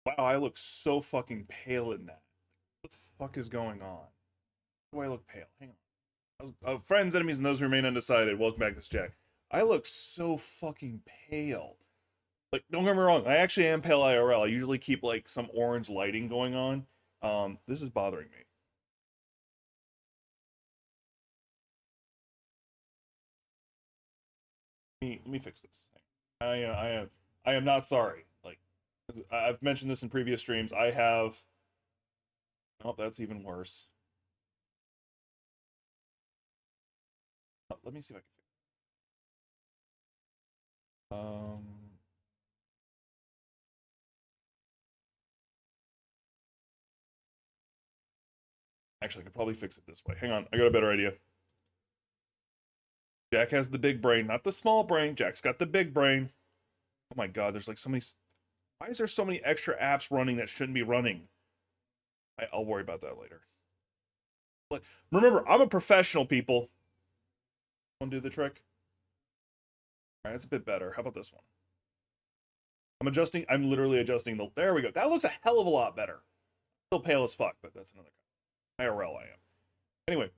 Wow, I look so fucking pale in that. What the fuck is going on? Why do I look pale? Hang on. Friends, enemies, and those who remain undecided. Welcome back to this Jack. I look so fucking pale. Like, don't get me wrong, I actually am pale IRL. I usually keep like some orange lighting going on. This is bothering me. Let me fix this. I am not sorry. Like, I've mentioned this in previous streams. I have. Oh, that's even worse. Oh, let me see if I can fix. Actually, I could probably fix it this way. Hang on, I got a better idea. Jack has the big brain, not the small brain. Jack's got the big brain. Oh my god, there's like so many. Why is there so many extra apps running that shouldn't be running? I'll worry about that later. Like, remember, I'm a professional, people. Want to do the trick? All right, that's a bit better. How about this one? I'm adjusting. I'm literally adjusting the. There we go. That looks a hell of a lot better. Still pale as fuck, but that's another IRL. I am. Anyway,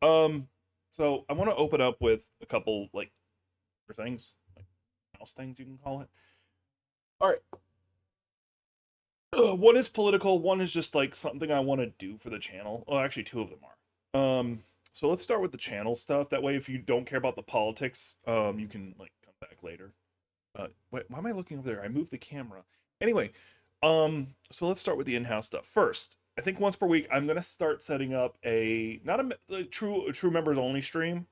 um, so I want to open up with a couple like things, like mouse things you can call it. All right. One is political. One is just like something I want to do for the channel. Well, actually, two of them are. So let's start with the channel stuff. That way, if you don't care about the politics, you can like come back later. Wait, why am I looking over there? I moved the camera. Anyway, so let's start with the in-house stuff first. I think once per week, I'm gonna start setting up a not a true members only stream.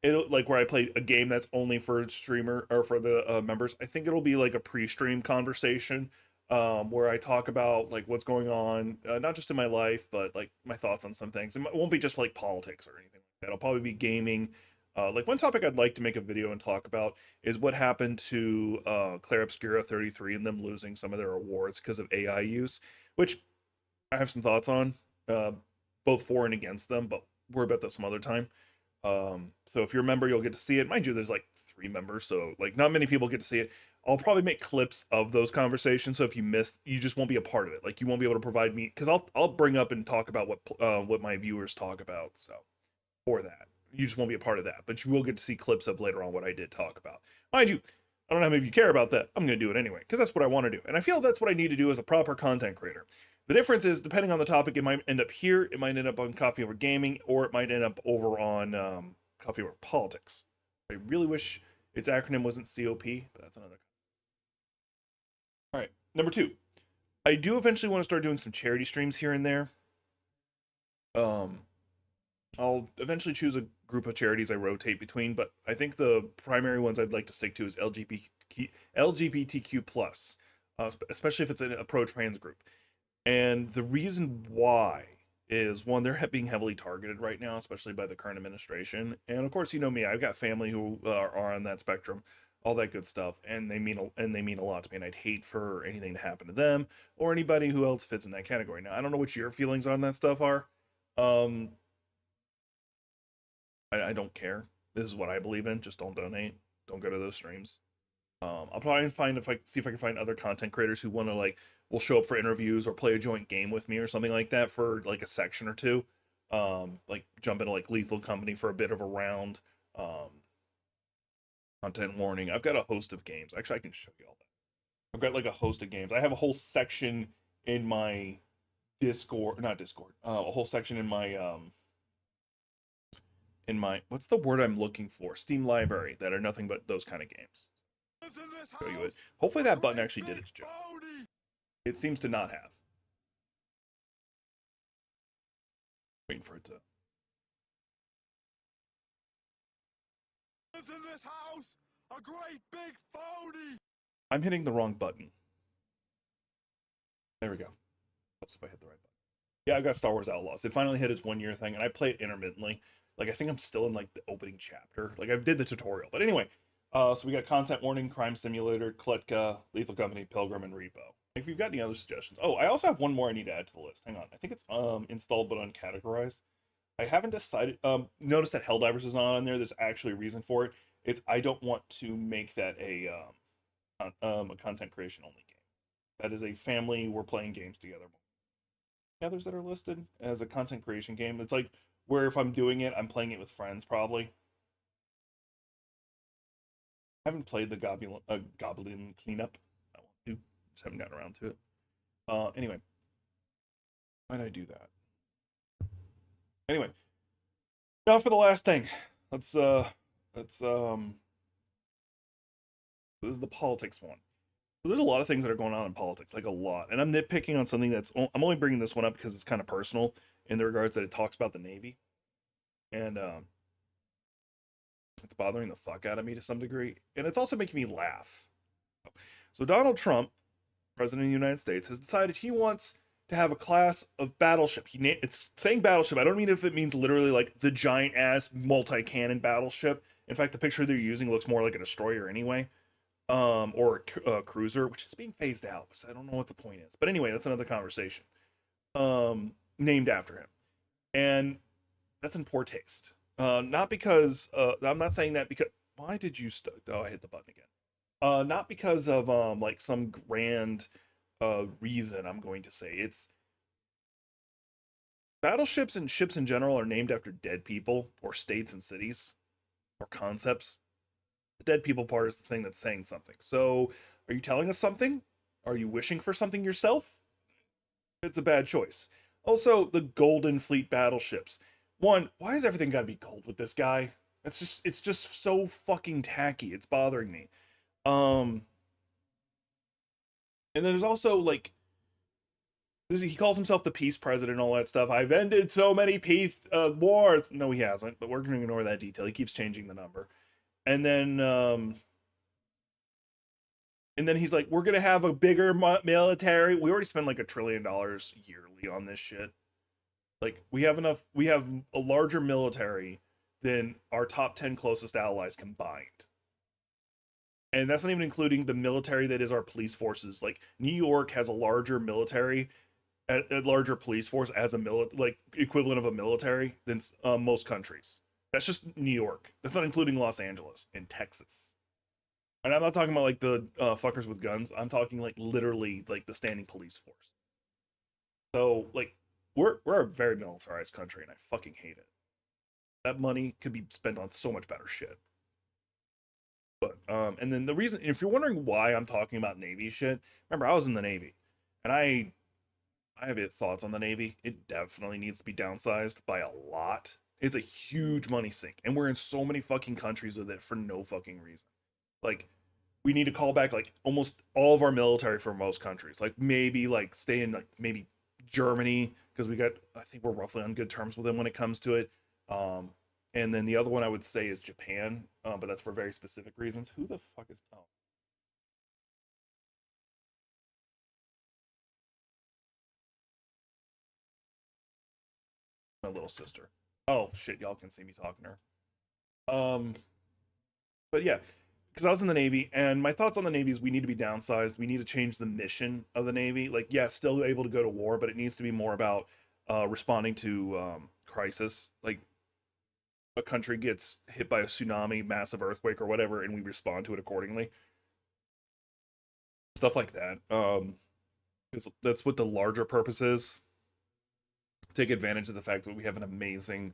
It'll like where I play a game that's only for streamer or for the members. I think it'll be like a pre-stream conversation where I talk about like what's going on, not just in my life, but like my thoughts on some things. It won't be just like politics or anything like that. It'll probably be gaming. Like one topic I'd like to make a video and talk about is what happened to Claire Obscura 33 and them losing some of their awards because of AI use, which I have some thoughts on, uh, both for and against them, but worry about that some other time. So if you're a member, you'll get to see it. Mind you, there's like 3 members, so like not many people get to see it. I'll probably make clips of those conversations, so if you missed, you just won't be a part of it. Like you won't be able to provide me because I'll bring up and talk about what my viewers talk about. So for that, you just won't be a part of that, but you will get to see clips of later on what I did talk about. Mind you, I don't know how many of you care about that. I'm going to do it anyway because that's what I want to do, and I feel that's what I need to do as a proper content creator. The difference is, depending on the topic, it might end up here, it might end up on Coffee Over Gaming, or it might end up over on Coffee Over Politics. I really wish its acronym wasn't COP, but that's another. All right, number two. I do eventually want to start doing some charity streams here and there. Um, I'll eventually choose a group of charities I rotate between, but I think the primary ones I'd like to stick to is LGBTQ plus, especially if it's a pro-trans group. And the reason why is one, they're being heavily targeted right now, especially by the current administration. And of course, you know me, I've got family who are on that spectrum, all that good stuff, and they mean a lot to me. And I'd hate for anything to happen to them or anybody who else fits in that category. Now, I don't know what your feelings on that stuff are. Um, I don't care. This is what I believe in. Just don't donate. Don't go to those streams. I'll probably find if I see if I can find other content creators who want to like will show up for interviews or play a joint game with me or something like that for like a section or two. Like jump into like Lethal Company for a bit of a round. Um, content warning. I've got a host of games. Actually, I can show you all that. I've got like a host of games. I have a whole section in my Discord, not Discord. A whole section in my what's the word I'm looking for? Steam library that are nothing but those kind of games. Show you it. Hopefully that button actually did its job. It seems to not have. Waiting for it to. In this house, a great big phony. I'm hitting the wrong button. There we go. Oops, if I hit the right button. Yeah, I got Star Wars Outlaws. It finally hit its 1 year thing, and I play it intermittently. Like I think I'm still in like the opening chapter. Like I did the tutorial, but anyway. So we got Content Warning, Crime Simulator, Kletka, Lethal Company, Pilgrim, and Repo. If you've got any other suggestions. Oh, I also have one more I need to add to the list. Hang on. I think it's installed but uncategorized. I haven't decided. Notice that Helldivers is not on there. There's actually a reason for it. It's I don't want to make that a content creation only game. That is a family. We're playing games together. Others that are listed as a content creation game. It's like where if I'm doing it, I'm playing it with friends probably. I haven't played the Goblin Cleanup. I want to. Just haven't gotten around to it. Anyway, why did I do that? Anyway, now for the last thing. Let's this is the politics one. So there's a lot of things that are going on in politics, like a lot. And I'm nitpicking on something I'm only bringing this one up because it's kind of personal in the regards that it talks about the Navy. And it's bothering the fuck out of me to some degree. And it's also making me laugh. So Donald Trump, President of the United States, has decided he wants to have a class of battleship. It's saying battleship. I don't mean if it means literally like the giant ass multi-cannon battleship. In fact, the picture they're using looks more like a destroyer anyway, or a cruiser, which is being phased out. So I don't know what the point is. But anyway, that's another conversation. Named after him, and that's in poor taste. Not because I'm not saying that because why did you oh, I hit the button again. Not because of like some grand reason. I'm going to say it's battleships and ships in general are named after dead people or states and cities or concepts. The dead people part is the thing that's saying something. So, are you telling us something? Are you wishing for something yourself? It's a bad choice. Also, the Golden Fleet battleships. One, why has everything got to be gold with this guy? It's just so fucking tacky. It's bothering me. Um, and then there's also like he calls himself the peace president and all that stuff. I've ended so many peace wars. No, he hasn't, but we're going to ignore that detail. He keeps changing the number. And then he's like, we're going to have a bigger military. We already spend like $1 trillion yearly on this shit. Like we have a larger military than our top 10 closest allies combined. And that's not even including the military that is our police forces. Like New York has a larger military, a larger police force as a like equivalent of a military than most countries. That's just New York. That's not including Los Angeles and Texas. And I'm not talking about like the fuckers with guns. I'm talking like literally like the standing police force. So like we're a very militarized country, and I fucking hate it. That money could be spent on so much better shit. But and then the reason, if you're wondering why I'm talking about Navy shit, remember I was in the Navy, and I have thoughts on the Navy. It definitely needs to be downsized by a lot. It's a huge money sink, and we're in so many fucking countries with it for no fucking reason. Like, we need to call back like almost all of our military for most countries. Like maybe like stay in like maybe Germany because I think we're roughly on good terms with them when it comes to it. Um, and then the other one I would say is Japan, but that's for very specific reasons. Who the fuck is my little sister? Oh shit, y'all can see me talking to her. But yeah, because I was in the Navy, and my thoughts on the Navy is we need to be downsized. We need to change the mission of the Navy. Like, yeah, still able to go to war, but it needs to be more about responding to crisis. Like, a country gets hit by a tsunami, massive earthquake, or whatever, and we respond to it accordingly. Stuff like that. Because that's what the larger purpose is. Take advantage of the fact that we have an amazing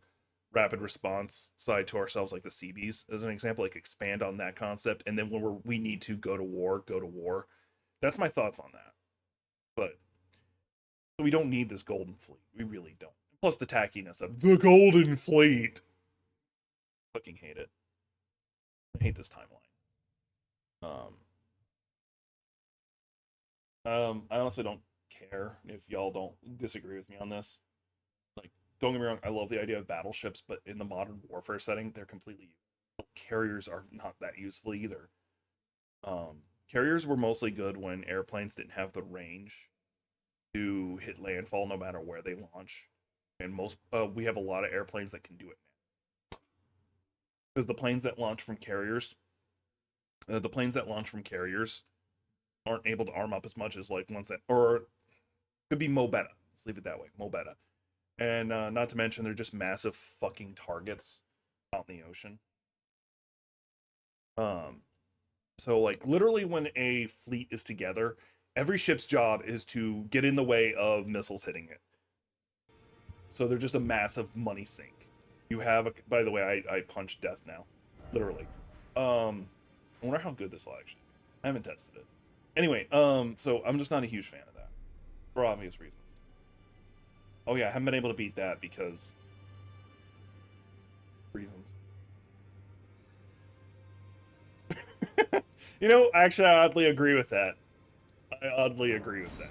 rapid response side to ourselves, like the Seabees, as an example. Like expand on that concept, and then when we need to go to war, go to war. That's my thoughts on that. But we don't need this Golden Fleet. We really don't. Plus the tackiness of the Golden Fleet. Fucking hate it. I hate this timeline. Um, I honestly don't care if y'all don't disagree with me on this. Like, don't get me wrong, I love the idea of battleships, but in the modern warfare setting, they're completely carriers are not that useful either. Carriers were mostly good when airplanes didn't have the range to hit landfall no matter where they launch, and most we have a lot of airplanes that can do it now. Because the planes that launch from carriers aren't able to arm up as much as like ones that, or could be Mobetta. Let's leave it that way, Mobetta. And not to mention they're just massive fucking targets out in the ocean. Um, so like literally when a fleet is together, Every ship's job is to get in the way of missiles hitting it. So they're just a massive money sink. You have a, by the way, I punched death now, literally. I wonder how good this will actually. I haven't tested it. Anyway, so I'm just not a huge fan of that for obvious reasons. Oh yeah, I haven't been able to beat that because reasons. You know, actually, I oddly agree with that. I oddly agree with that.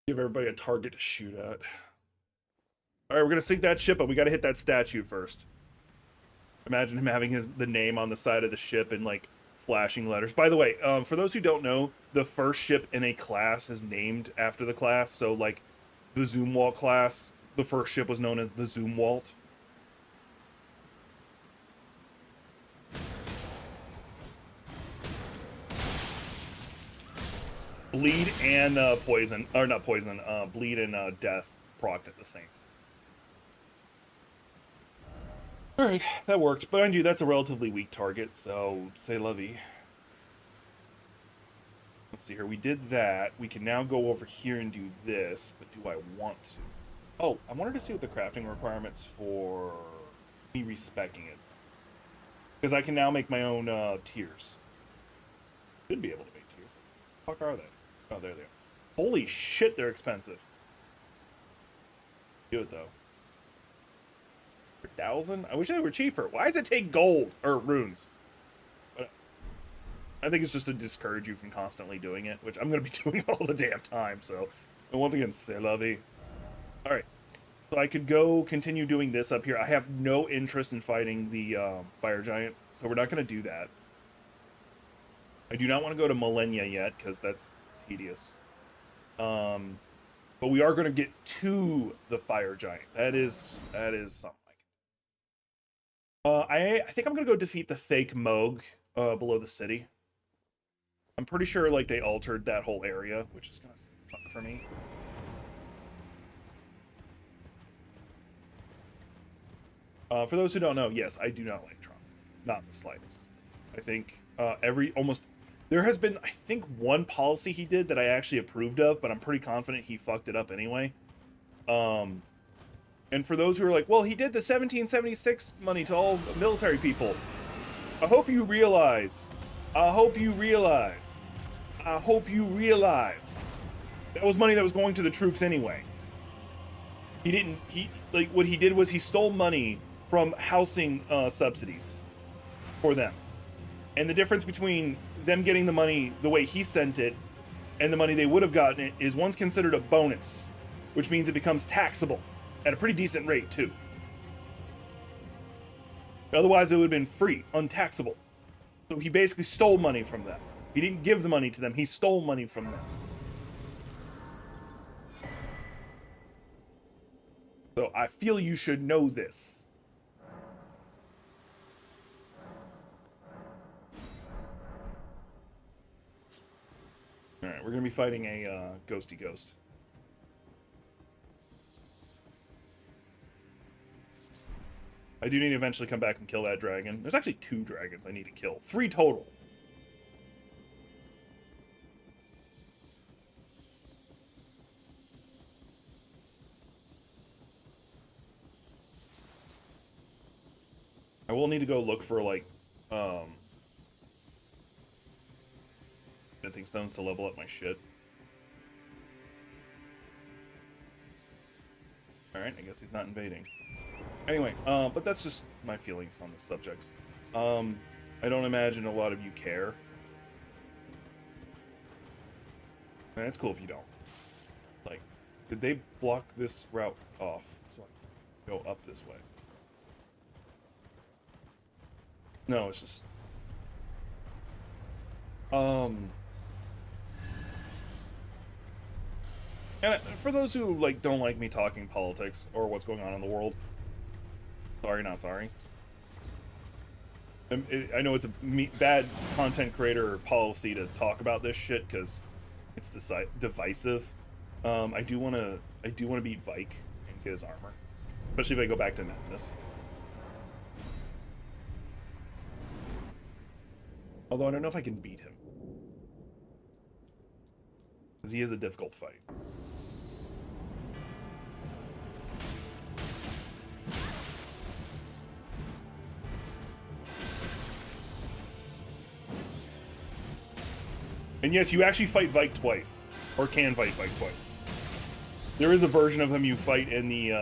Give everybody a target to shoot at. All right, we're gonna sink that ship, but we gotta hit that statue first. Imagine him having the name on the side of the ship in like flashing letters. By the way, for those who don't know, the first ship in a class is named after the class. So like the Zoomwalt class, the first ship was known as the Zoomwalt. Bleed and poison, or not poison, bleed and death procced at the same. All right, that worked. But mind you, that's a relatively weak target, so say lovey. Let's see here. We did that. We can now go over here and do this, but do I want to? Oh, I wanted to see what the crafting requirements for me respecking is. Because I can now make my own tiers. Should be able to make tiers. What the fuck are they? Oh, there they are. Holy shit, they're expensive. Do it though. 1,000? I wish they were cheaper. Why does it take gold or runes? But I think it's just to discourage you from constantly doing it, which I'm going to be doing all the damn time. So, and once again, c'est la vie. All right, so I could go continue doing this up here. I have no interest in fighting the fire giant, so we're not going to do that. I do not want to go to Millennia yet because that's tedious. But we are going to get to the fire giant. That is something. I think I'm gonna go defeat the fake Moog below the city. I'm pretty sure like they altered that whole area, which is gonna suck for me. For those who don't know, yes, I do not like Trump, not in the slightest. I think there has been I think one policy he did that I actually approved of, but I'm pretty confident he fucked it up anyway. And for those who are like, well, he did the 1776 money to all military people. I hope you realize. I hope you realize. I hope you realize. That was money that was going to the troops anyway. What he did was he stole money from housing subsidies for them. And the difference between them getting the money the way he sent it and the money they would have gotten it is one's considered a bonus, which means it becomes taxable. At a pretty decent rate, too. Otherwise, it would have been free, untaxable. So he basically stole money from them. He didn't give the money to them, he stole money from them. So I feel you should know this. Alright, we're going to be fighting a ghosty ghost. I do need to eventually come back and kill that dragon. There's actually 2 dragons I need to kill. 3 total. I will need to go look for, like, smithing stones to level up my shit. Alright, I guess he's not invading. Anyway, but that's just my feelings on the subjects. I don't imagine a lot of you care. And it's cool if you don't. Like, did they block this route off so I can go up this way? No, it's just... And for those who, like, don't like me talking politics or what's going on in the world, sorry, not sorry. I know it's a bad content creator policy to talk about this shit because it's divisive. I do want to beat Vike and get his armor, especially if I go back to Madness. Although I don't know if I can beat him. because he is a difficult fight. And yes, you actually fight Vike twice, or can fight Vike twice. There is a version of him you fight in the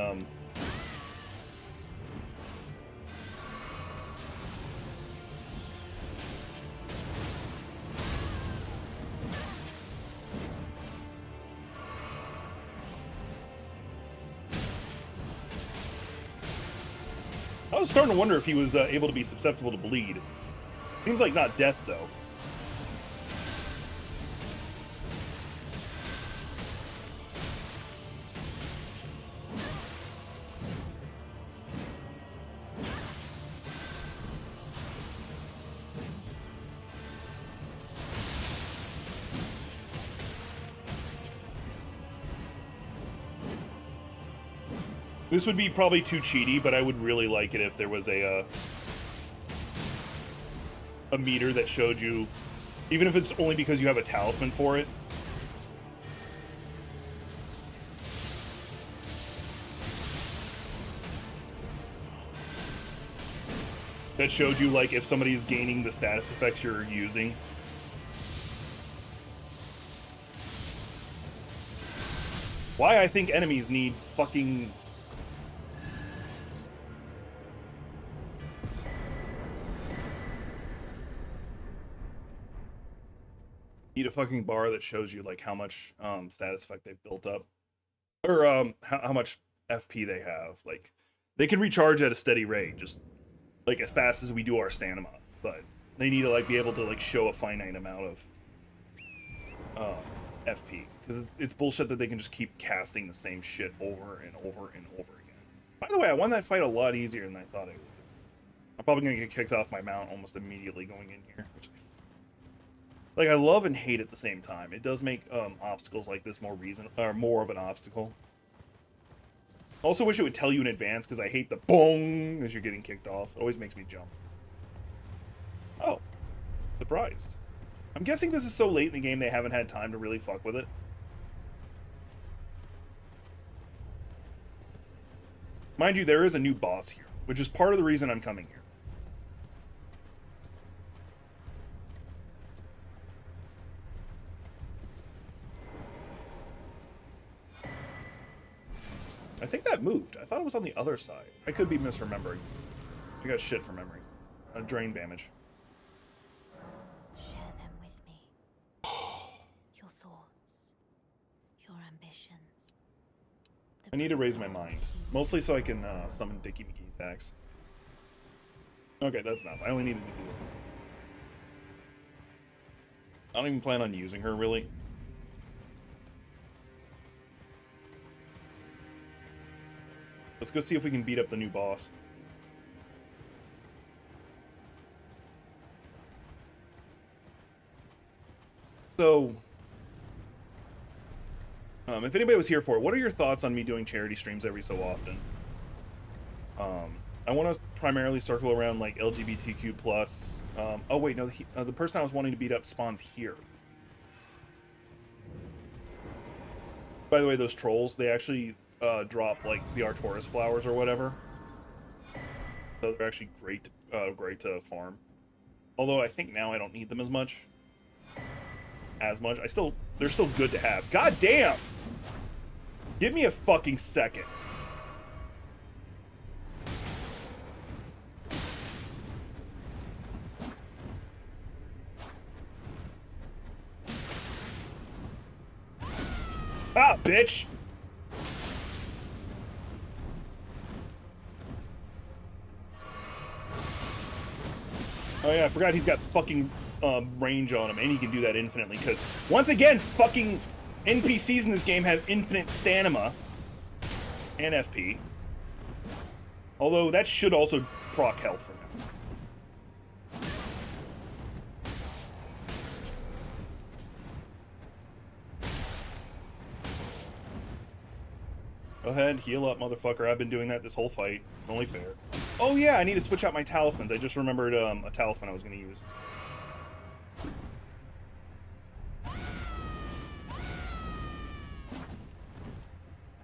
I was starting to wonder if he was able to be susceptible to bleed. Seems like not death, though. This would be probably too cheaty, but I would really like it if there was a meter that showed you, even if it's only because you have a talisman for it. That showed you, like, if somebody's gaining the status effects you're using. Why I think enemies need fucking... Need a fucking bar that shows you, like, how much status effect they've built up. Or how much FP they have. Like, they can recharge at a steady rate, just, like, as fast as we do our stamina. But they need to, like, be able to, like, show a finite amount of FP. Because it's bullshit that they can just keep casting the same shit over and over and over again. By the way, I won that fight a lot easier than I thought I would. I'm probably going to get kicked off my mount almost immediately going in here. Which like, I love and hate at the same time. It does make obstacles like this more of an obstacle. Also wish it would tell you in advance, because I hate the boom as you're getting kicked off. It always makes me jump. Oh. Surprised. I'm guessing this is so late in the game they haven't had time to really fuck with it. Mind you, there is a new boss here, which is part of the reason I'm coming here. I think that moved. I thought it was on the other side. I could be misremembering. I got shit for memory. Drain damage. Share them with me. Your thoughts, your ambitions. I need to raise my mind. Mostly so I can summon Dickie McGee's axe. Okay, that's enough. I only needed to do it. I don't even plan on using her, really. Let's go see if we can beat up the new boss. So, if anybody was here for it, what are your thoughts on me doing charity streams every so often? I want to primarily circle around, like, LGBTQ+. Oh, wait, no, the person I was wanting to beat up spawns here. By the way, those trolls, they actually drop, like, the Artoris flowers or whatever. So they're actually great to farm. Although I think now I don't need them as much. They're still good to have. God damn! Give me a fucking second. Ah, bitch! Oh yeah, I forgot he's got fucking range on him, and he can do that infinitely, because, once again, fucking NPCs in this game have infinite stamina and FP. Although, that should also proc health for him. Go ahead, heal up, motherfucker. I've been doing that this whole fight. It's only fair. Oh yeah, I need to switch out my talismans. I just remembered a talisman I was going to use.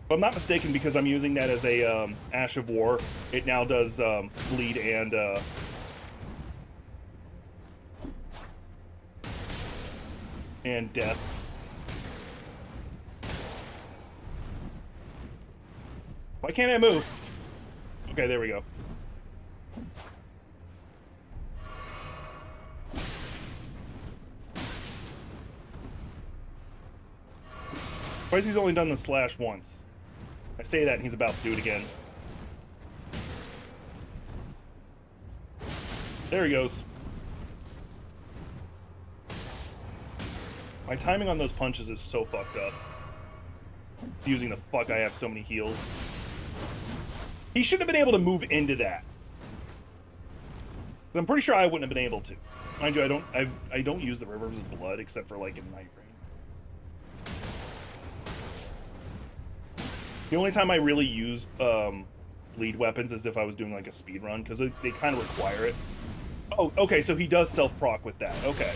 If I'm not mistaken, because I'm using that as a Ash of War, it now does bleed and death. Why can't I move? Okay, there we go. Why is he's only done the slash once? I say that and he's about to do it again. There he goes. My timing on those punches is so fucked up. Using the fuck I have so many heals. He shouldn't have been able to move into that. I'm pretty sure I wouldn't have been able to. Mind you, I don't use the Rivers of Blood except for like in Nightreign. The only time I really use bleed weapons is if I was doing like a speed run, because they kind of require it. Oh, okay, so he does self-proc with that. Okay.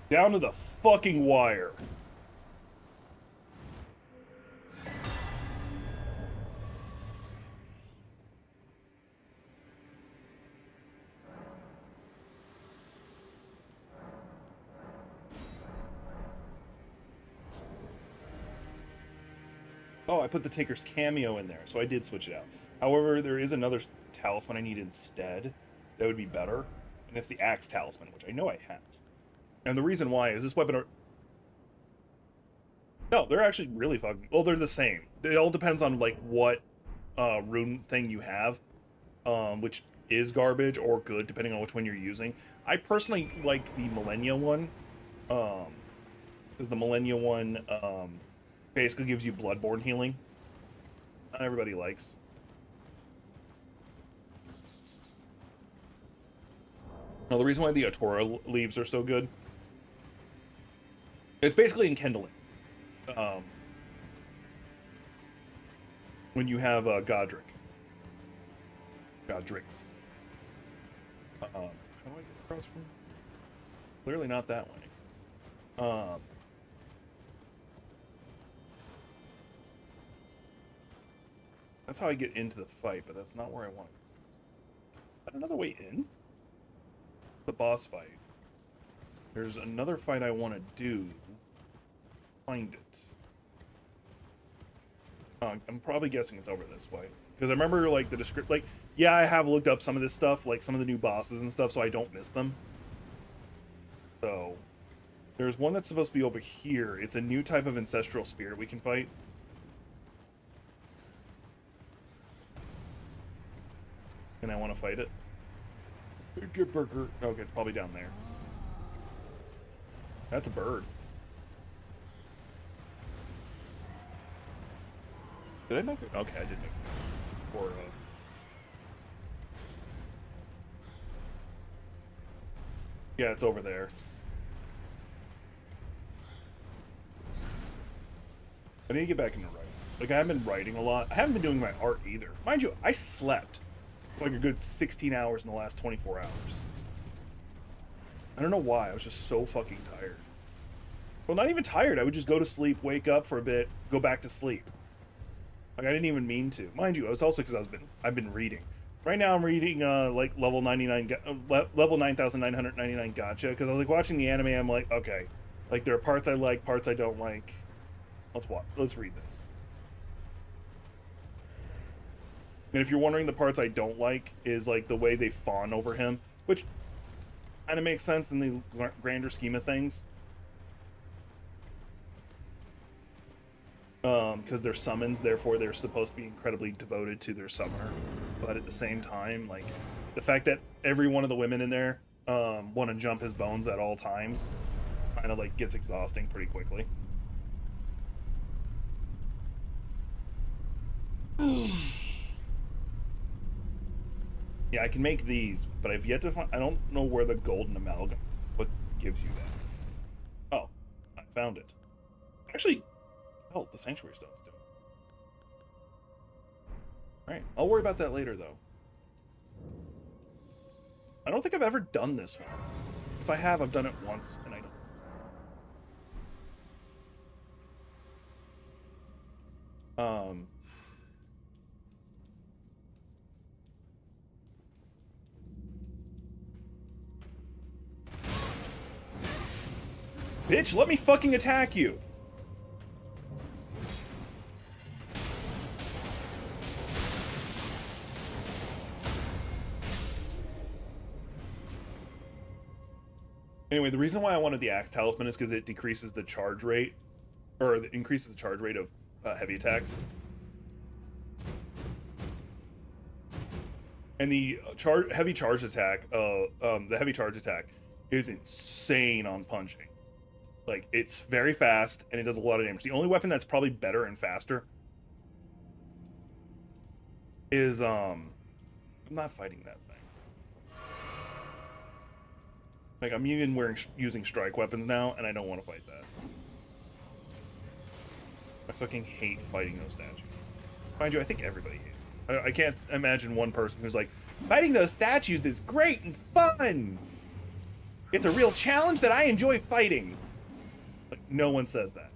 Down to the fucking wire. Oh, I put the Tinker's cameo in there, so I did switch it out. However, there is another talisman I need instead that would be better, and it's the Axe Talisman, which I know I have. And the reason why is this weapon... No, they're actually really fucking... Well, they're the same. It all depends on, like, what rune thing you have, which is garbage or good, depending on which one you're using. I personally like the Millennia one, because the Millennia one basically gives you Bloodborne healing. Not everybody likes. Now, the reason why the Atora leaves are so good, it's basically enkindling. When you have Godric. Godrix. How do I get across from? Clearly not that way. That's how I get into the fight, but that's not where I want to go. Is that another way in? The boss fight. There's another fight I want to do. Find it. I'm probably guessing it's over this way. Because I remember, like, the description... Like, yeah, I have looked up some of this stuff, like some of the new bosses and stuff, so I don't miss them. So, there's one that's supposed to be over here. It's a new type of ancestral spirit we can fight. And I want to fight it. Okay, it's probably down there. That's a bird. Did I make it? Okay, I did make it. Or, yeah, it's over there. I need to get back into writing. Like, I haven't been writing a lot. I haven't been doing my art either. Mind you, I slept like a good 16 hours in the last 24 hours. I don't know why. I was just so fucking tired. Well, not even tired. I would just go to sleep, wake up for a bit, go back to sleep. Like, I didn't even mean to. Mind you, it was also because I've been reading. Right now I'm reading like level 9999 gotcha, because I was like watching the anime. I'm like, okay, like there are parts I like, parts I don't like. Let's read this. And if you're wondering, the parts I don't like is like the way they fawn over him, which kind of makes sense in the grander scheme of things. Because they're summons, therefore they're supposed to be incredibly devoted to their summoner. But at the same time, like, the fact that every one of the women in there want to jump his bones at all times kind of like gets exhausting pretty quickly. Yeah, I can make these, but I've yet to find... I don't know where the golden amalgam... What gives you that? Oh, I found it. Actually... Oh, the Sanctuary Stone's doing. Alright, I'll worry about that later, though. I don't think I've ever done this one. If I have, I've done it once, and I don't Um, Bitch, let me fucking attack you! Anyway, the reason why I wanted the Axe Talisman is because it decreases the charge rate, or it increases the charge rate of heavy attacks. And the heavy charge attack is insane on punching. Like, it's very fast, and it does a lot of damage. The only weapon that's probably better and faster is, I'm not fighting that thing. Like, I'm even using strike weapons now, and I don't want to fight that. I fucking hate fighting those statues. Mind you, I think everybody hates it. I can't imagine one person who's like, fighting those statues is great and fun! It's a real challenge that I enjoy fighting! Like, no one says that.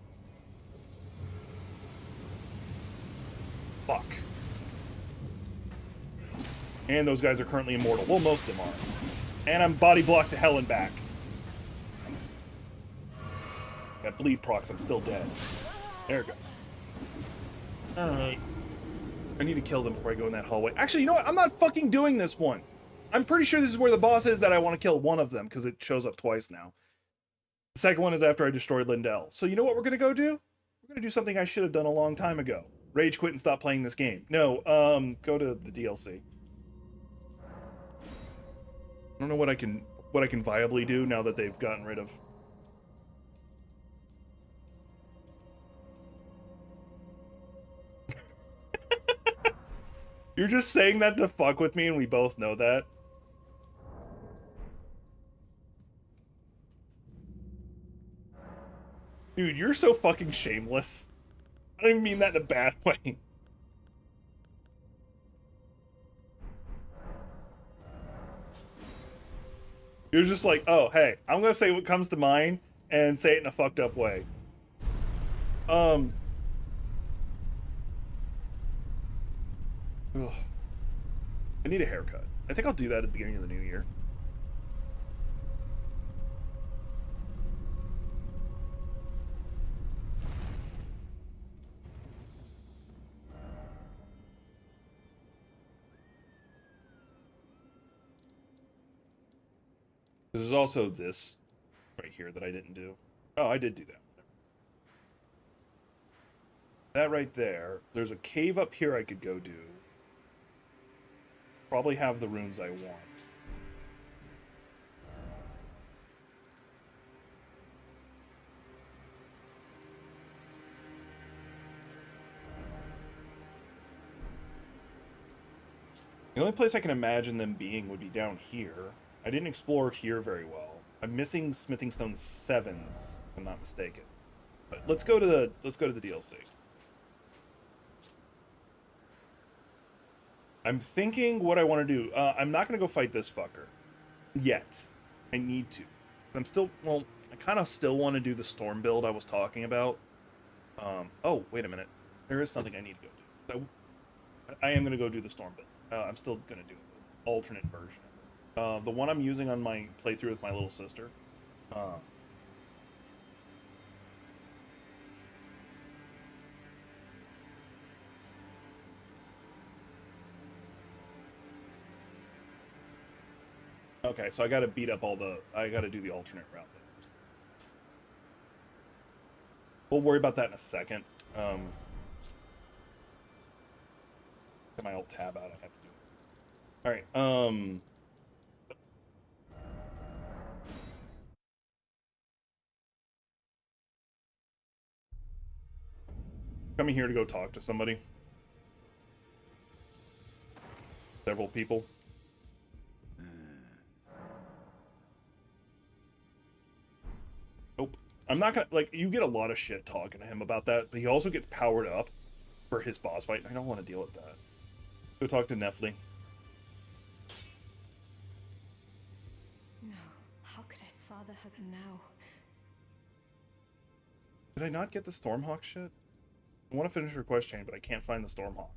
Fuck. And those guys are currently immortal. Well, most of them are. And I'm body blocked to hell and back. That bleed procs, I'm still dead. There it goes. Alright. I need to kill them before I go in that hallway. Actually, you know what? I'm not fucking doing this one. I'm pretty sure this is where the boss is that I want to kill one of them, because it shows up twice now. The second one is after I destroyed Lindell. So you know what we're going to go do? We're going to do something I should have done a long time ago. Rage quit and stop playing this game. No, go to the DLC. I don't know what I can viably do now that they've gotten rid of. You're just saying that to fuck with me, and we both know that. Dude, you're so fucking shameless. I don't even mean that in a bad way. You're just like, oh, hey, I'm gonna say what comes to mind and say it in a fucked up way. Ugh. I need a haircut. I think I'll do that at the beginning of the new year. There's also this right here that I didn't do. Oh, I did do that. That right there. There's a cave up here I could go do. Probably have the runes I want. The only place I can imagine them being would be down here. I didn't explore here very well. I'm missing Smithing Stone 7s, if I'm not mistaken. But let's go to the DLC. I'm thinking what I want to do. I'm not going to go fight this fucker. Yet. I need to. I'm still, well, I kind of still want to do the storm build I was talking about. Oh, wait a minute. There is something I need to go do. So, I am going to go do the storm build. I'm still going to do it. Alternate version. The one I'm using on my playthrough with my little sister. Okay, so I gotta beat up I gotta do the alternate route there. We'll worry about that in a second. Get my alt tab out, I have to do it. Alright, coming here to go talk to somebody. Several people. Nope. I'm not gonna, like, you get a lot of shit talking to him about that, but he also gets powered up for his boss fight. I don't want to deal with that. Go talk to Nefli. No, how could his father has him now? Did I not get the Stormhawk shit? I want to finish her quest chain, but I can't find the Stormhawk.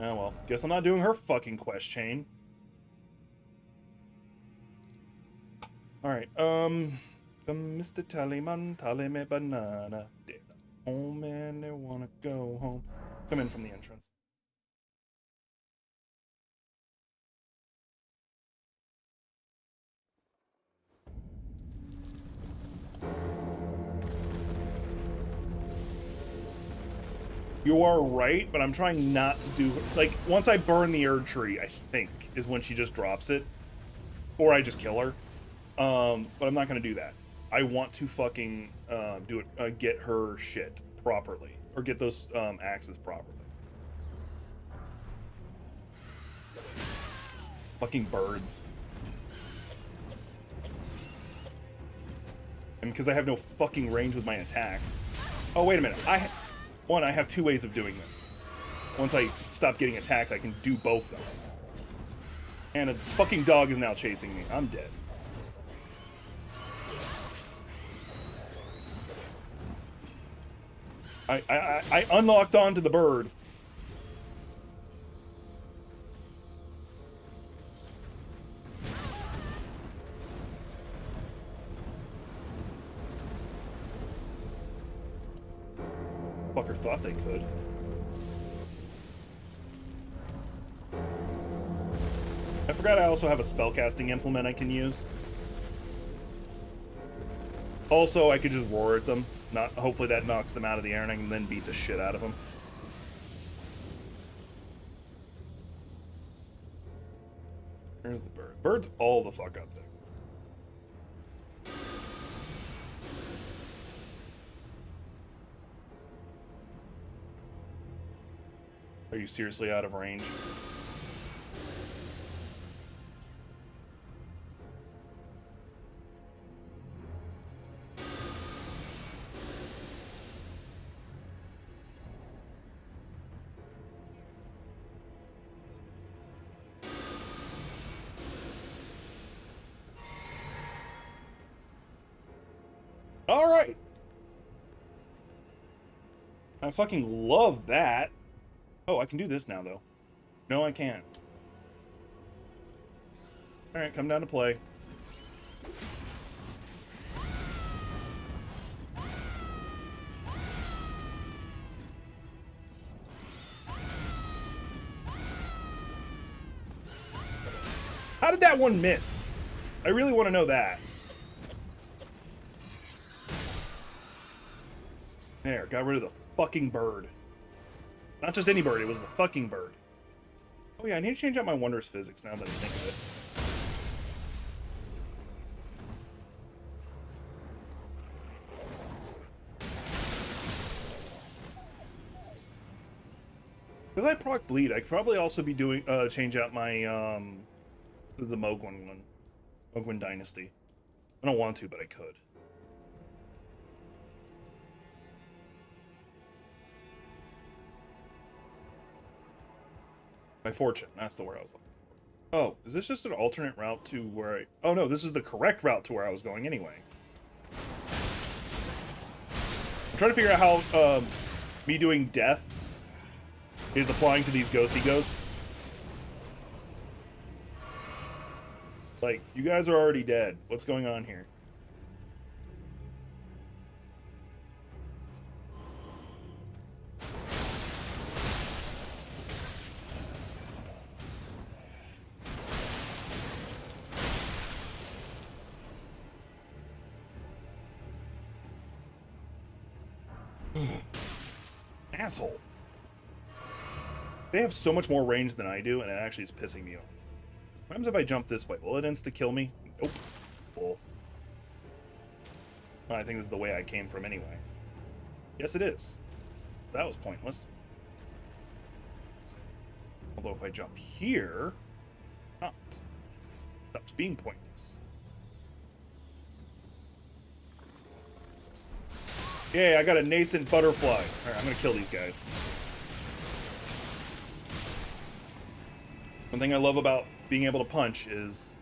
Oh well, guess I'm not doing her fucking quest chain. Alright, Mr. Tallyman, tally me banana. Oh man, they wanna go home. Come in from the entrance. You are right, but I'm trying not to do... Like, once I burn the Erd Tree, I think, is when she just drops it. Or I just kill her. But I'm not going to do that. I want to fucking do it, get her shit properly. Or get those axes properly. Fucking birds. And because I have no fucking range with my attacks. Oh, wait a minute. I have two ways of doing this. Once I stop getting attacked, I can do both of them. And a fucking dog is now chasing me. I'm dead. I unlocked onto the bird. Fucker thought they could. I forgot I also have a spellcasting implement I can use. Also, I could just roar at them. Hopefully that knocks them out of the air and I can then beat the shit out of them. There's the bird. Bird's all the fuck up there. Are you seriously out of range? Alright! I fucking love that. Oh, I can do this now, though. No, I can't. Alright, come down to play. How did that one miss? I really want to know that. There, got rid of the fucking bird. Not just any bird, it was the fucking bird. Oh yeah, I need to change out my Wondrous Physics now that I think of it. Because I proc bleed, I could probably also be doing change out my the Mogwin one. Mogwin Dynasty. I don't want to, but I could. My fortune, that's the word I was looking for. Oh, is this just an alternate route to where I... Oh no, this is the correct route to where I was going anyway. I'm trying to figure out how me doing death is applying to these ghosty ghosts. Like, you guys are already dead. What's going on here? Asshole. They have so much more range than I do, and it actually is pissing me off. What happens if I jump this way? Will it insta-kill me? Nope. Bull. Well, I think this is the way I came from anyway. Yes, it is. That was pointless. Although if I jump here... Not. Stops being pointless. Yay, I got a nascent butterfly. Alright, I'm gonna kill these guys. One thing I love about being able to punch is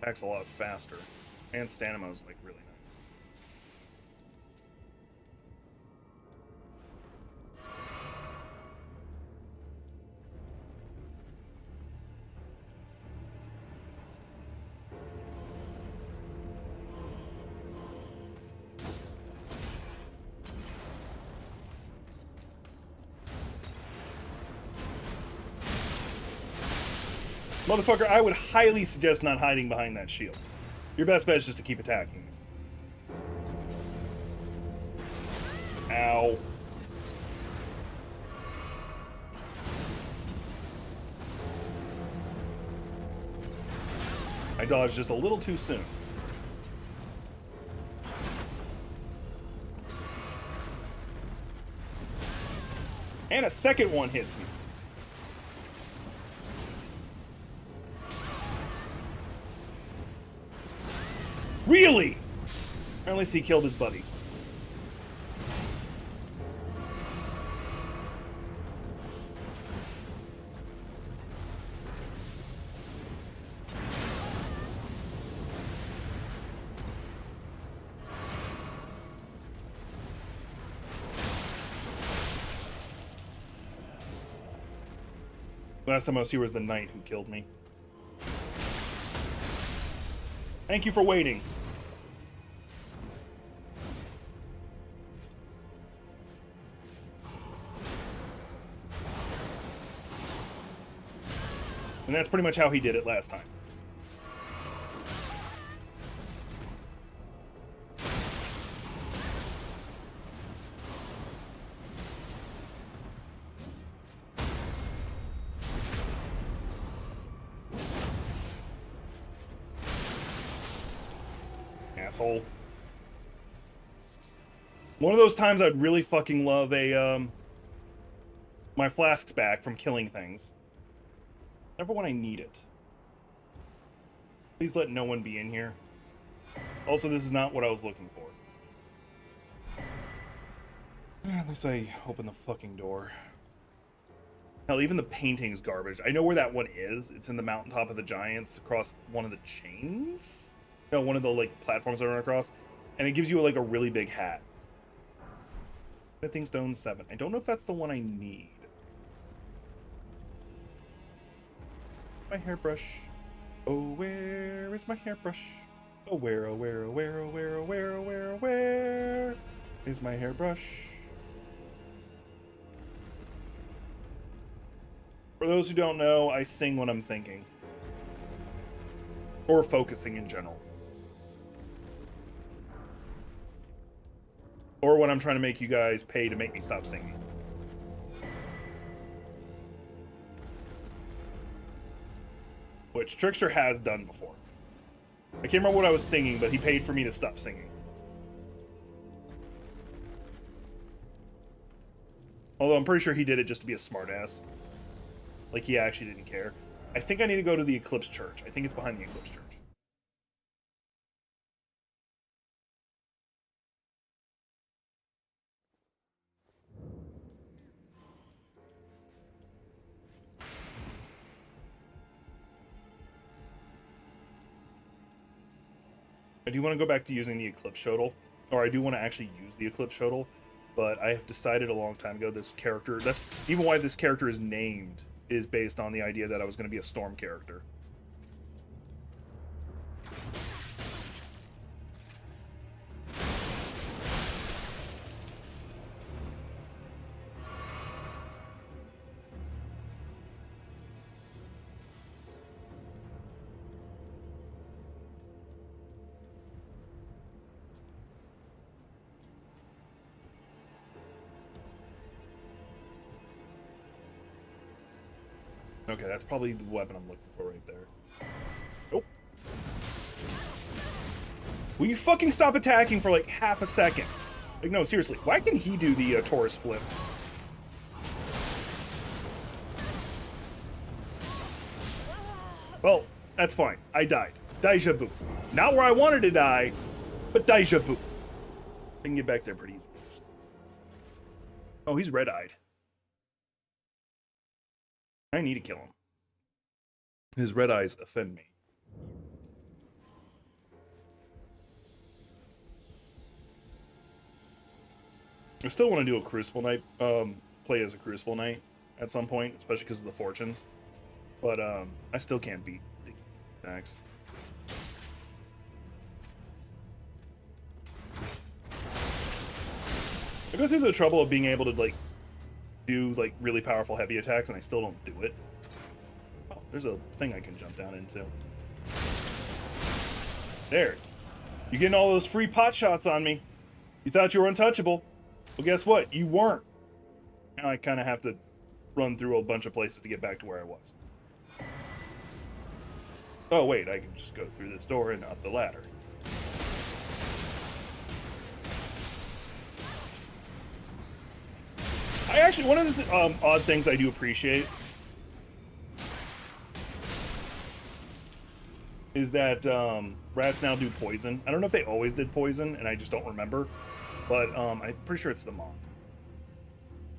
it attacks a lot faster. And stamina is like really Motherfucker, I would highly suggest not hiding behind that shield. Your best bet is just to keep attacking me. Ow. I dodged just a little too soon. And a second one hits me. Really? Or at least he killed his buddy. Last time I was here was the knight who killed me. Thank you for waiting. And that's pretty much how he did it last time. Asshole. One of those times I'd really fucking love a, my flasks back from killing things. Never when I need it. Please let no one be in here. Also, this is not what I was looking for. At least I opened the fucking door. Hell, even the painting's garbage. I know where that one is. It's in the mountaintop of the giants across one of the chains. You know, one of the, like, platforms I run across. And it gives you, like, a really big hat. Smithing Stone 7. I don't know if that's the one I need. My hairbrush. Oh, where is my hairbrush? Oh, where, oh, where, oh, where, oh, where, oh, where, oh, where, oh, where is my hairbrush? For those who don't know, I sing when I'm thinking. Or focusing in general. Or when I'm trying to make you guys pay to make me stop singing. Which Trickster has done before. I can't remember what I was singing, but he paid for me to stop singing. Although I'm pretty sure he did it just to be a smartass. Like he actually didn't care. I think I need to go to the Eclipse Church. I think it's behind the Eclipse Church. I do want to go back to using the Eclipse Shuttle, or I do want to actually use the Eclipse Shuttle, but I have decided a long time ago this character, that's even why this character is named, is based on the idea that I was going to be a Storm character. Okay, that's probably the weapon I'm looking for right there. Nope. Will you fucking stop attacking for like half a second? Like, no, seriously. Why can he do the Taurus flip? Well, that's fine. I died. Deja vu. Not where I wanted to die, but deja vu. I can get back there pretty easily. Oh, he's red-eyed. I need to kill him. His red eyes offend me. I still want to do a Crucible Knight, play as a Crucible Knight at some point, especially because of the fortunes. But I still can't beat the axe. I go through the trouble of being able to like do like really powerful heavy attacks, and I still don't do it. Oh, There's a thing I can jump down into. There. You're getting all those free pot shots on me. You thought you were untouchable. Well, guess what? You weren't. Now I kind of have to run through a bunch of places to get back to where I was. Oh, wait. I can just go through this door and up the ladder. I actually, one of the odd things I do appreciate is that rats now do poison. I don't know if they always did poison, and I just don't remember. But I'm pretty sure it's the mod.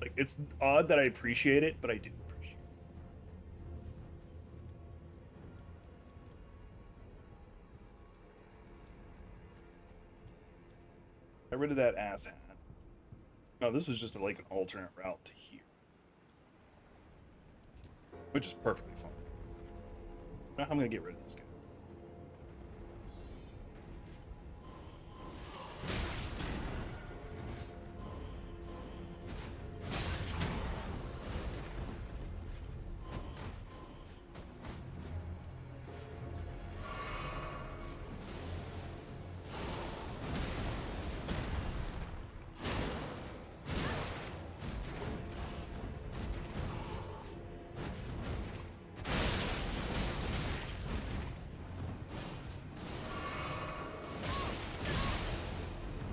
Like, it's odd that I appreciate it, but I do appreciate it. Got rid of that ass hat. No, this was just like an alternate route to here. Which is perfectly fine. Now I'm going to get rid of this guy.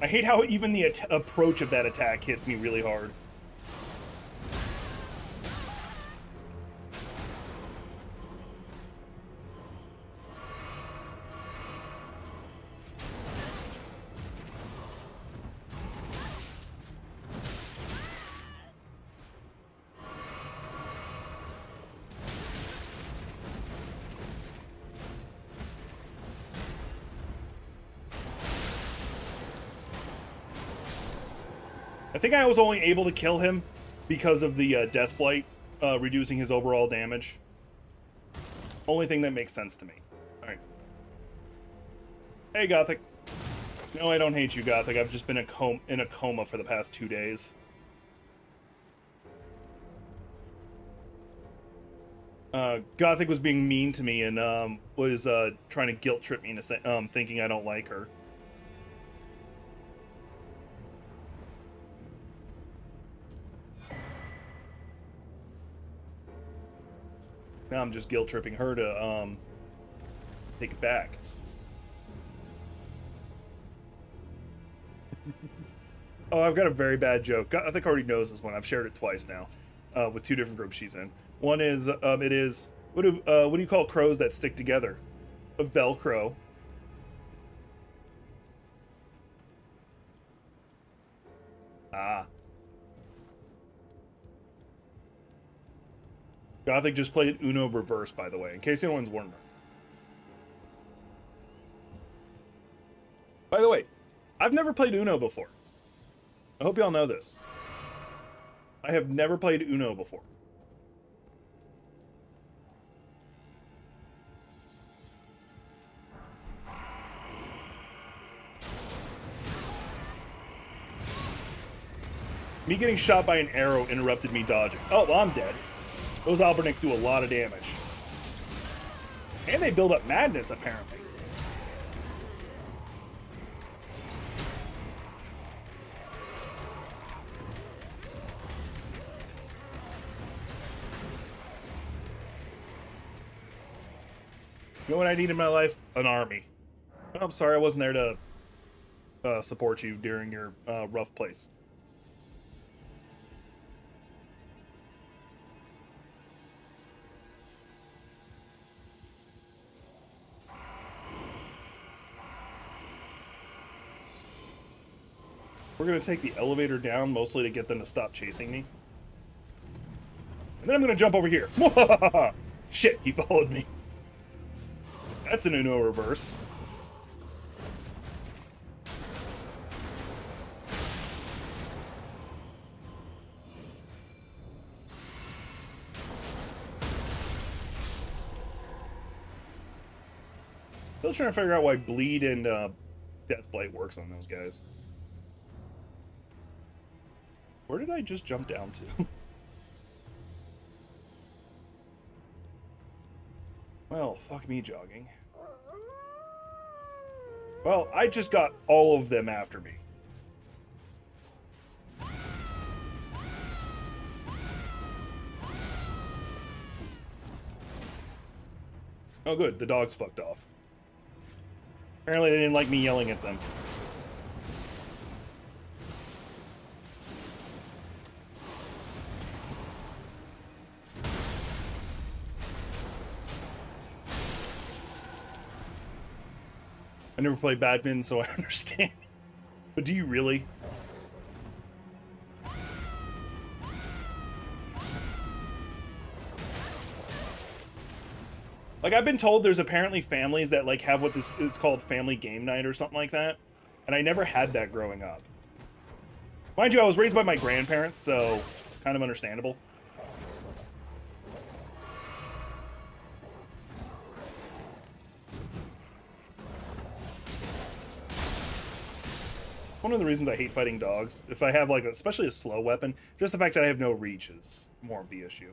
I hate how even the approach of that attack hits me really hard. I think I was only able to kill him because of the Death Blight reducing his overall damage. Only thing that makes sense to me. Alright. Hey, Gothic. No, I don't hate you, Gothic. I've just been in a coma for the past 2 days. Gothic was being mean to me and was trying to guilt trip me into thinking I don't like her. Now I'm just guilt tripping her to take it back. Oh, I've got a very bad joke. I think I already knows this one. I've shared it twice now, with 2 different groups she's in. One is what do you call crows that stick together? A Velcro. Ah. Gothic just played Uno reverse, by the way, in case anyone's wondering. By the way, I've never played Uno before. I hope y'all know this. I have never played Uno before. Me getting shot by an arrow interrupted me dodging. Oh, well, I'm dead. Those Albernics do a lot of damage. And they build up madness, apparently. You know what I need in my life? An army. Oh, I'm sorry I wasn't there to support you during your rough place. We're going to take the elevator down, mostly to get them to stop chasing me. And then I'm going to jump over here. Shit, he followed me. That's an Uno reverse. Still trying to figure out why bleed and Deathblight works on those guys. Where did I just jump down to? Well, fuck me jogging. Well, I just got all of them after me. Oh good, the dogs fucked off. Apparently they didn't like me yelling at them. I never played badminton, so I understand. But do you really? Like, I've been told there's apparently families that, like, have what it's called family game night or something like that. And I never had that growing up. Mind you, I was raised by my grandparents, so kind of understandable. One of the reasons I hate fighting dogs, if I have, like, especially a slow weapon, just the fact that I have no reach is more of the issue.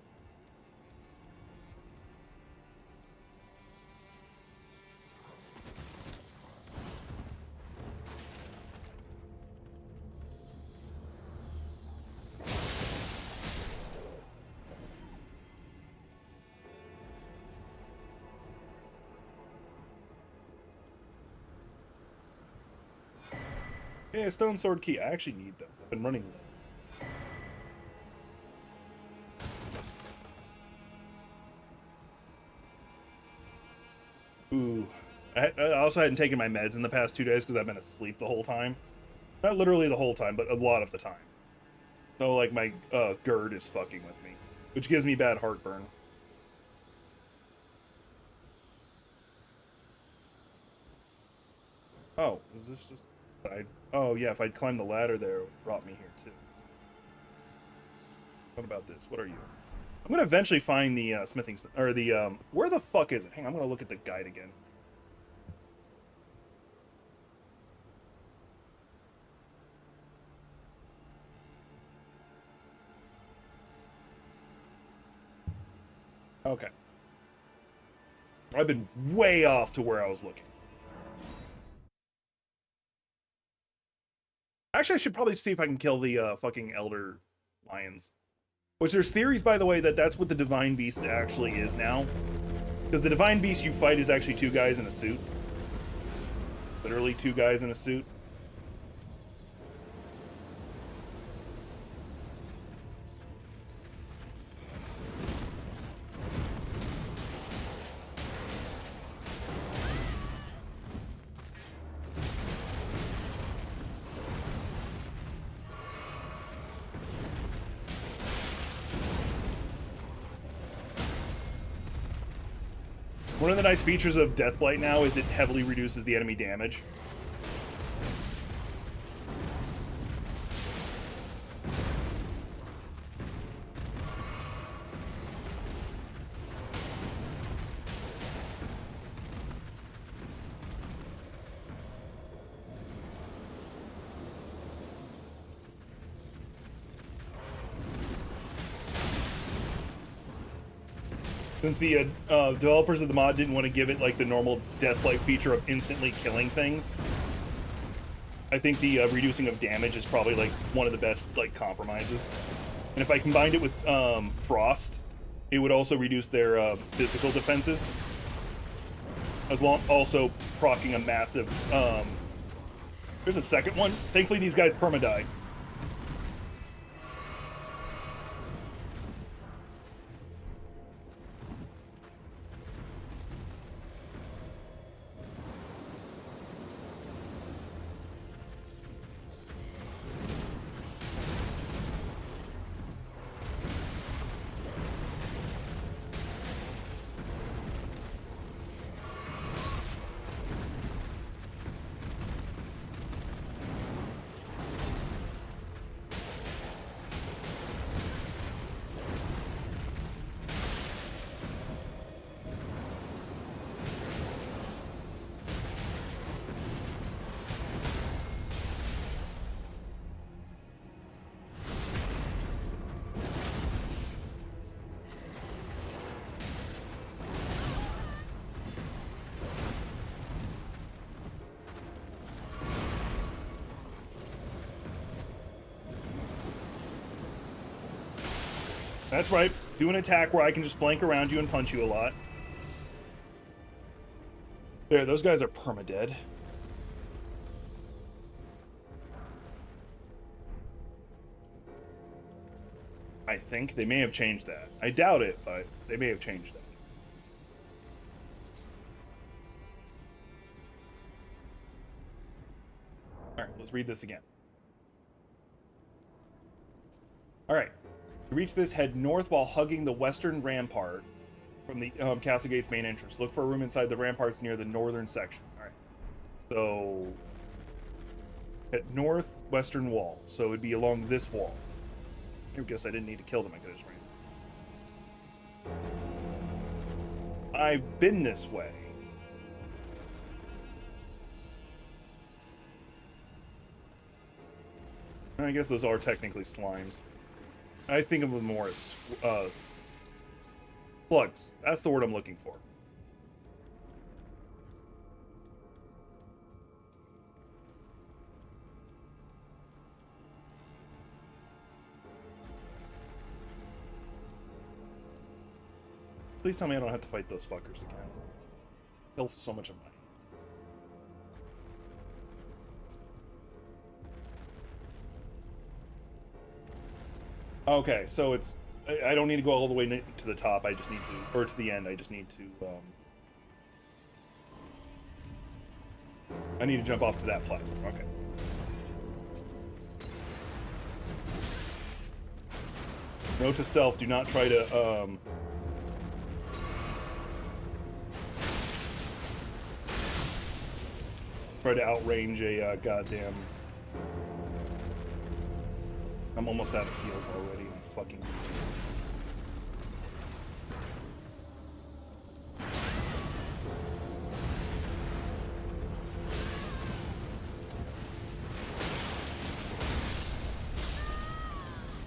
Yeah, stone sword key. I actually need those. I've been running low. Ooh. I also hadn't taken my meds in the past 2 days because I've been asleep the whole time. Not literally the whole time, but a lot of the time. So, like, my GERD is fucking with me, which gives me bad heartburn. Oh, is this just... Oh, yeah, if I'd climbed the ladder there, it would brought me here, too. What about this? What are you? I'm gonna eventually find the smithing... Or the, where the fuck is it? Hang on, I'm gonna look at the guide again. Okay. I've been way off to where I was looking. Actually, I should probably see if I can kill the fucking Elder Lions. Which there's theories, by the way, that that's what the Divine Beast actually is now. Because the Divine Beast you fight is actually 2 guys in a suit. Literally 2 guys in a suit. One of the nice features of Deathblight now is it heavily reduces the enemy damage. Since the developers of the mod didn't want to give it like the normal Deathblight feature of instantly killing things, I think the reducing of damage is probably like one of the best like compromises. And if I combined it with Frost, it would also reduce their physical defenses, as long also proccing a massive. There's a second one. Thankfully, these guys perma-die. That's right. Do an attack where I can just blank around you and punch you a lot. There, those guys are permadead. I think they may have changed that. I doubt it, but they may have changed that. All right, let's read this again. All right. To reach this, head north while hugging the western rampart from the Castle Gate's main entrance. Look for a room inside the ramparts near the northern section. All right. So, at northwestern wall. So it'd be along this wall. I guess I didn't need to kill them. I could have just ran. I've been this way. I guess those are technically slimes. I think of them more as slugs. That's the word I'm looking for. Please tell me I don't have to fight those fuckers again. Kill so much of money. Okay, so it's... I don't need to go all the way to the top, I just need to... Or to the end, I just need to... I need to jump off to that platform, okay. Note to self, do not try to, try to outrange a goddamn... I'm almost out of heals already. I'm fucking...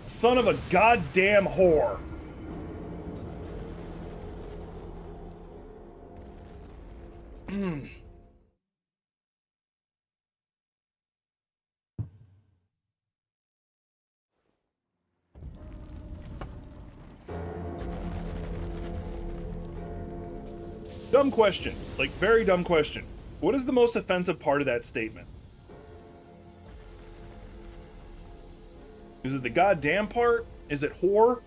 Son of a goddamn whore! Dumb question. Like, very dumb question. What is the most offensive part of that statement? Is it the goddamn part? Is it whore?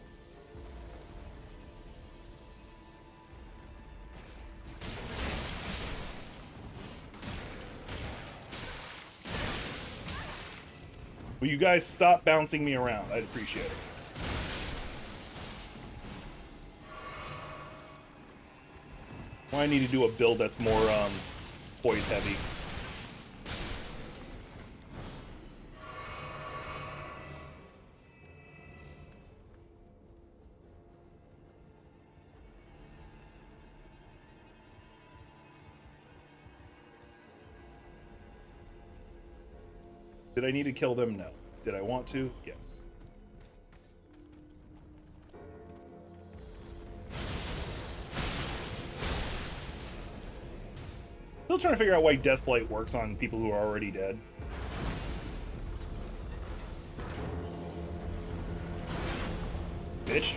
Will you guys stop bouncing me around? I'd appreciate it. Well, I need to do a build that's more, poise heavy. Did I need to kill them? No. Did I want to? Yes. Still trying to figure out why Deathblight works on people who are already dead. Bitch.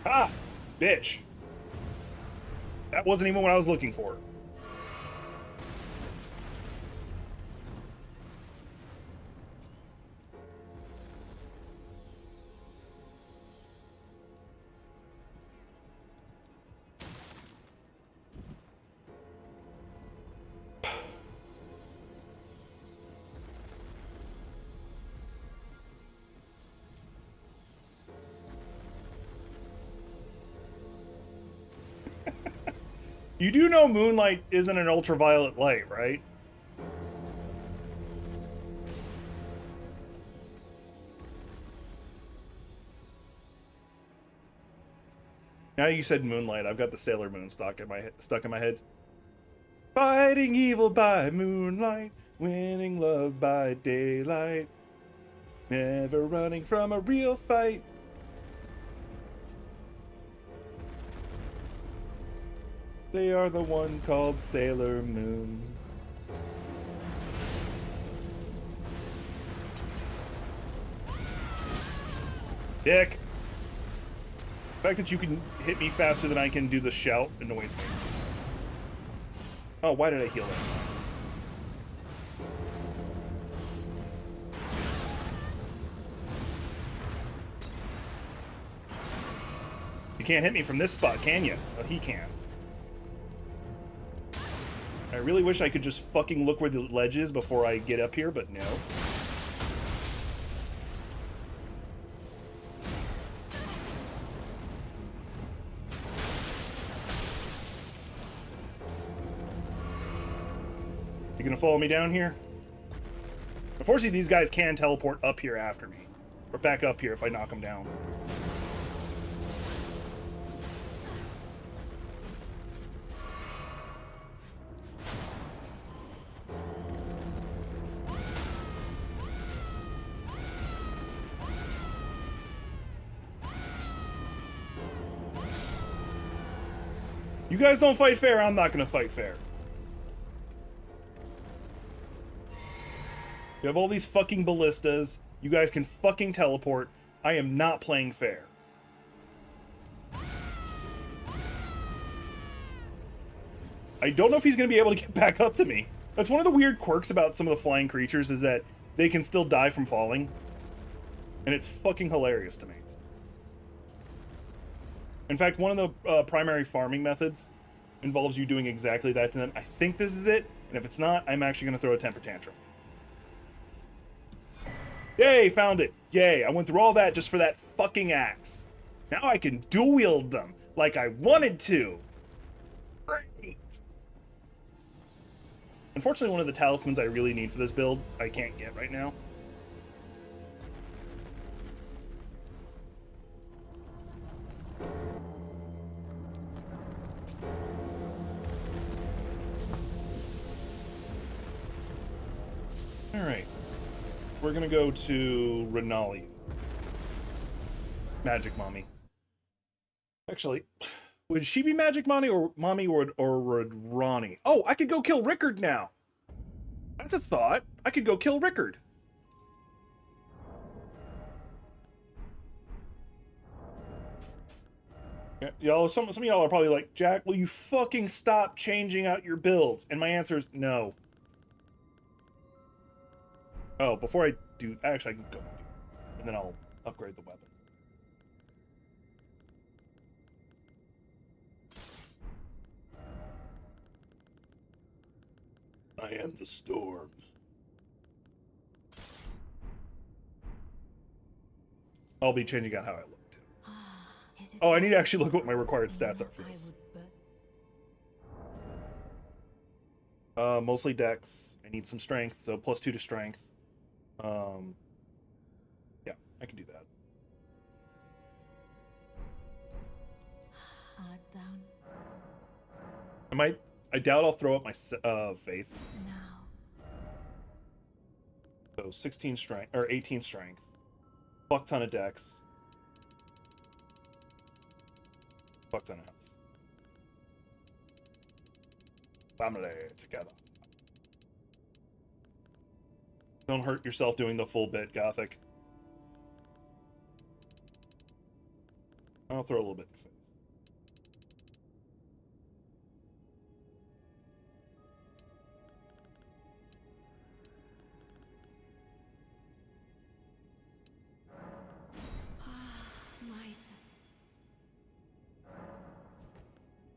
Ah! Bitch. That wasn't even what I was looking for. You do know moonlight isn't an ultraviolet light, right? Now you said moonlight, I've got the Sailor Moon stuck in my head. Fighting evil by moonlight, winning love by daylight. Never running from a real fight. They are the one called Sailor Moon. Dick! The fact that you can hit me faster than I can do the shout annoys me. Oh, why did I heal that time? You can't hit me from this spot, can you? Oh, he can. I really wish I could just fucking look where the ledge is before I get up here, but no. You gonna follow me down here? Unfortunately, these guys can teleport up here after me. Or back up here if I knock them down. You guys don't fight fair, I'm not gonna fight fair. You have all these fucking ballistas. You guys can fucking teleport. I am not playing fair. I don't know if he's gonna be able to get back up to me. That's one of the weird quirks about some of the flying creatures is that they can still die from falling. And it's fucking hilarious to me. In fact, one of the primary farming methods involves you doing exactly that to them. I think this is it, and if it's not, I'm actually going to throw a temper tantrum. Yay, found it. Yay, I went through all that just for that fucking axe. Now I can dual wield them like I wanted to. Great. Unfortunately, one of the talismans I really need for this build, I can't get right now. Alright. We're gonna go to Renali. Magic Mommy. Actually, would she be Magic Mommy or would Ronnie? Oh, I could go kill Rickard now! That's a thought. I could go kill Rickard. Yeah, y'all, some of y'all are probably like, Jack, will you fucking stop changing out your builds? And my answer is no. Oh, before I do, actually I can go and do it. And then I'll upgrade the weapons. I am the storm. I'll be changing out how I look too. Oh, I need to actually look what my required stats are for this. Mostly dex. I need some strength, so +2 to strength. Yeah, I can do that. I doubt I'll throw up my faith. So 16 strength, or 18 strength. Fuck ton of dex. Fuck ton of health. Family together. Don't hurt yourself doing the full bit, Gothic. I'll throw a little bit in faith.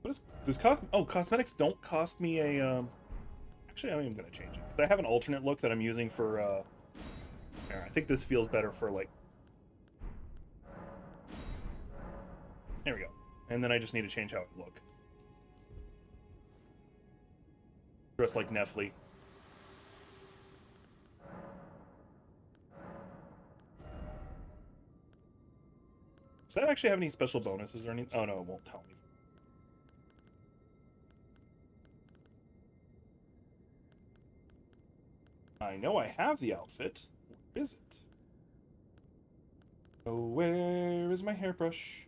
What is cosmetics don't cost me a actually I am gonna change it because I have an alternate look that I'm using for I think this feels better for like there we go. And then I just need to change how it look. Dress like Nefli. Does that actually have any special bonuses or anything? Oh no, it won't tell me. I know I have the outfit. Where is it? Oh, where is my hairbrush?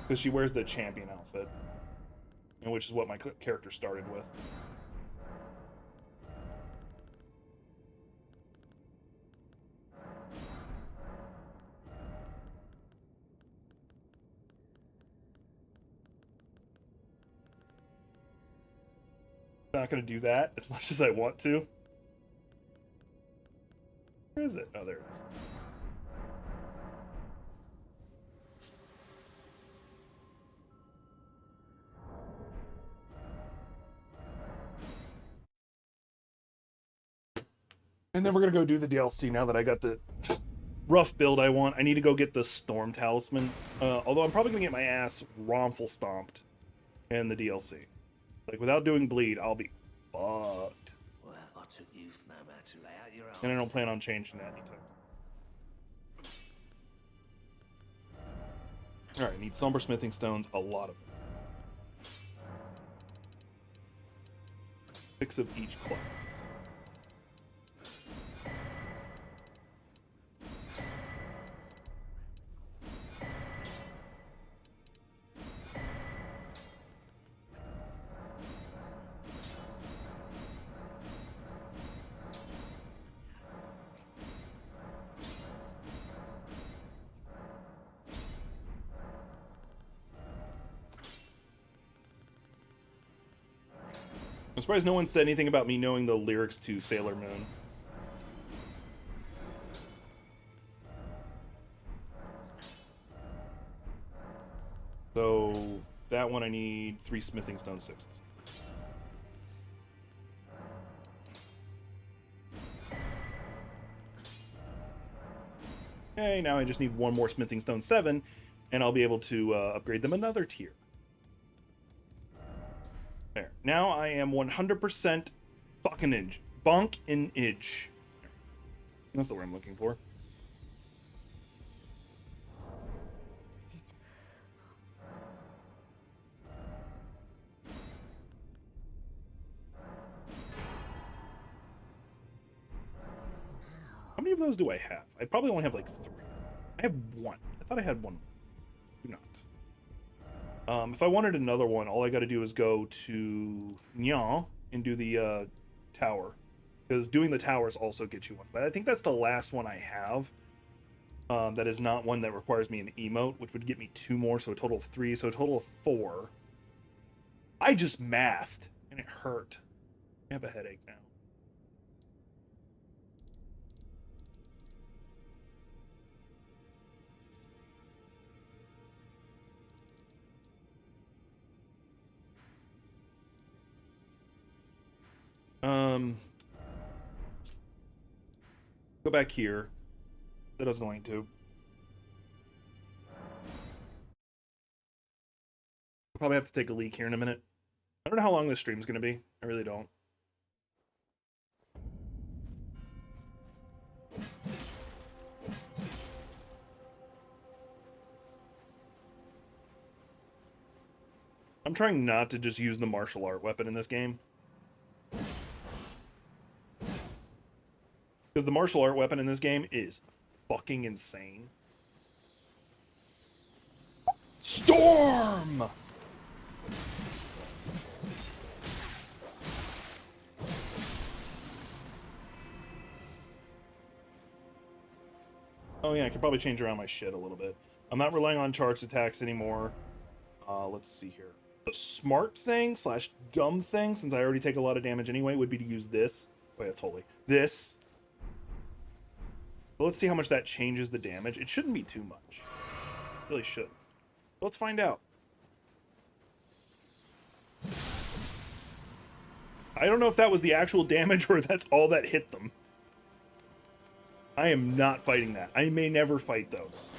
Because she wears the champion outfit, which is what my character started with. I'm not going to do that as much as I want to. Where is it? Oh, there it is. And then we're going to go do the DLC now that I got the rough build I want. I need to go get the Storm Talisman. Although I'm probably going to get my ass romful stomped in the DLC. Like, without doing bleed, I'll be fucked. Well, I took you for no man to lay out your arms. And I don't plan on changing that anytime. Alright, I need Somber Smithing Stones, a lot of them. 6 of each class. I'm surprised no one said anything about me knowing the lyrics to Sailor Moon. So that one I need 3 smithing stone 6s. Okay, now I just need 1 more smithing stone 7, and I'll be able to upgrade them another tier. There. Now I am 100% bonk in idge. That's the word I'm looking for. How many of those do I have? I probably only have like 3. I have 1. I thought I had 1. Do not. If I wanted another one, all I got to do is go to Nyan and do the tower. Because doing the towers also gets you one. But I think that's the last one I have. That is not one that requires me an emote, which would get me 2 more, so a total of 3. So a total of 4. I just mathed, and it hurt. I have a headache now. Go back here. That doesn't want to. I'll probably have to take a leak here in a minute. I don't know how long this stream's going to be. I really don't. I'm trying not to just use the martial art weapon in this game. Because the martial art weapon in this game is fucking insane. Storm! Oh yeah, I can probably change around my shit a little bit. I'm not relying on charged attacks anymore. Let's see here. The smart thing slash dumb thing, since I already take a lot of damage anyway, would be to use this. Wait, that's holy. This. But let's see how much that changes the damage. It shouldn't be too much. It really shouldn't. Let's find out. I don't know if that was the actual damage or that's all that hit them. I am not fighting that. I may never fight those.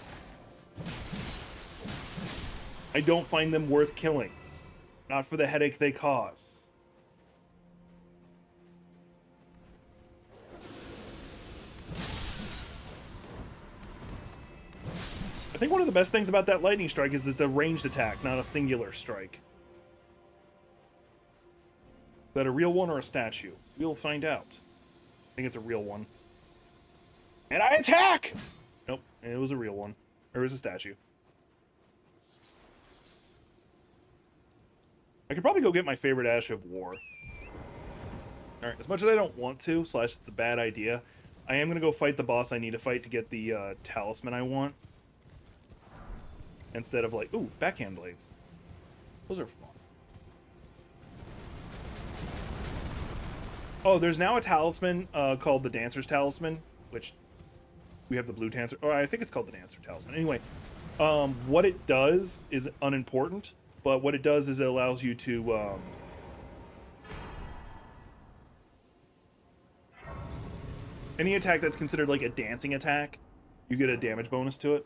I don't find them worth killing. Not for the headache they cause. I think one of the best things about that lightning strike is it's a ranged attack, not a singular strike. Is that a real one or a statue? We'll find out. I think it's a real one. And I attack! Nope. It was a real one. Or it was a statue. I could probably go get my favorite Ash of War. Alright, as much as I don't want to, / it's a bad idea, I am going to go fight the boss I need to fight to get the talisman I want. Instead of like, ooh, backhand blades. Those are fun. Oh, there's now a talisman called the Dancer's Talisman, which we have the blue Dancer, or I think it's called the Dancer Talisman. Anyway, what it does is unimportant, but what it does is it allows you to any attack that's considered like a dancing attack, you get a damage bonus to it.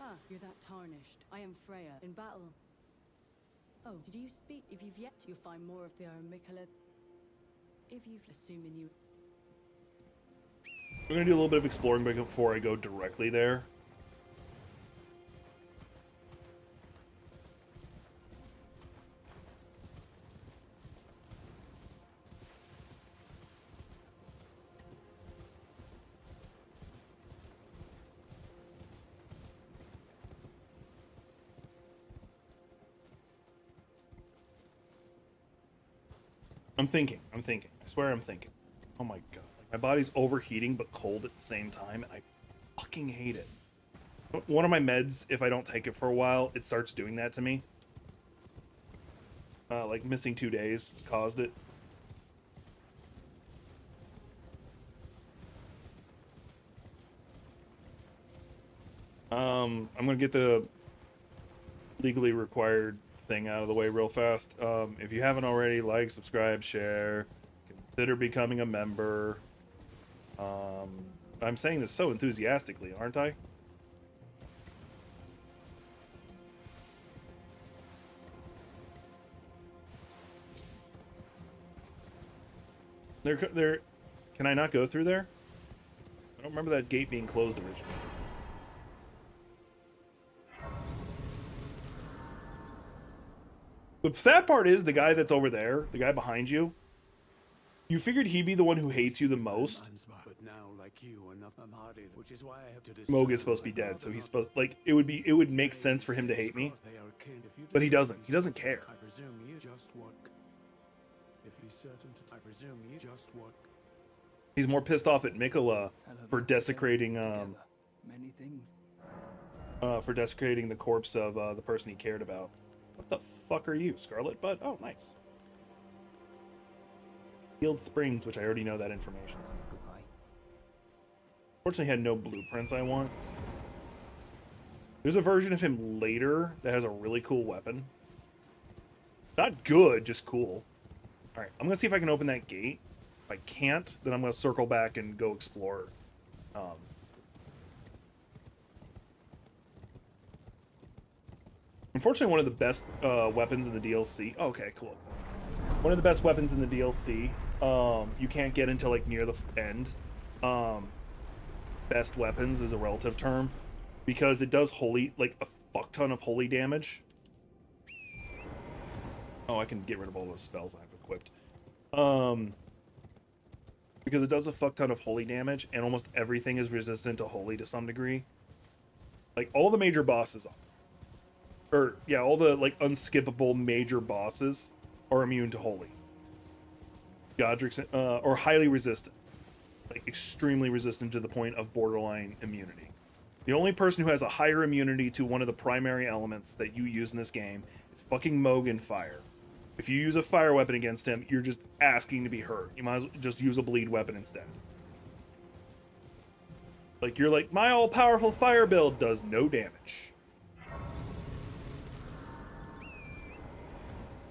Ah, you're that tarnished. I am Freya, in battle. Oh, did you speak? If you've yet to find more of the Mikola... If you've assuming you... I'm going to do a little bit of exploring before I go directly there. I'm thinking. I swear I'm thinking. Oh my god. Like, my body's overheating but cold at the same time. I fucking hate it. One of my meds, if I don't take it for a while, it starts doing that to me. Like missing 2 days caused it. I'm gonna get the legally required thing out of the way real fast. If you haven't already, like, subscribe, share, consider becoming a member. I'm saying this so enthusiastically, aren't I? There, can I not go through there? I don't remember that gate being closed originally. The sad part is the guy that's over there, the guy behind you, you figured he'd be the one who hates you the most. But now, like you, I'm hardy, which is why I have to Moog is supposed to be dead, so he's supposed, like, it would make sense for him to hate me, but he doesn't. He doesn't care. I presume you just work. If he's certain to, I presume you just work. He's more pissed off at Mikola for desecrating Many things. for desecrating the corpse of the person he cared about. What the fuck are you, Scarlet Bud? Oh, nice. Healed Springs, which I already know that information. Goodbye. Fortunately, had no blueprints I want. There's a version of him later that has a really cool weapon. Not good, just cool. Alright, I'm gonna see if I can open that gate. If I can't, then I'm gonna circle back and go explore. Unfortunately, one of the best weapons in the DLC... Oh, okay, cool. One of the best weapons in the DLC, you can't get until, like, near the end. Best weapons is a relative term. Because it does holy, like, a fuck ton of holy damage. Oh, I can get rid of all those spells I have equipped. Because it does a fuck ton of holy damage, and almost everything is resistant to holy to some degree. Like, all the major bosses are. Or, yeah, all the, like, unskippable major bosses are immune to holy. Godric's, or highly resistant. Like, extremely resistant to the point of borderline immunity. The only person who has a higher immunity to one of the primary elements that you use in this game is fucking Moog Fire. If you use a fire weapon against him, you're just asking to be hurt. You might as well just use a bleed weapon instead. Like, you're like, my all-powerful fire build does no damage.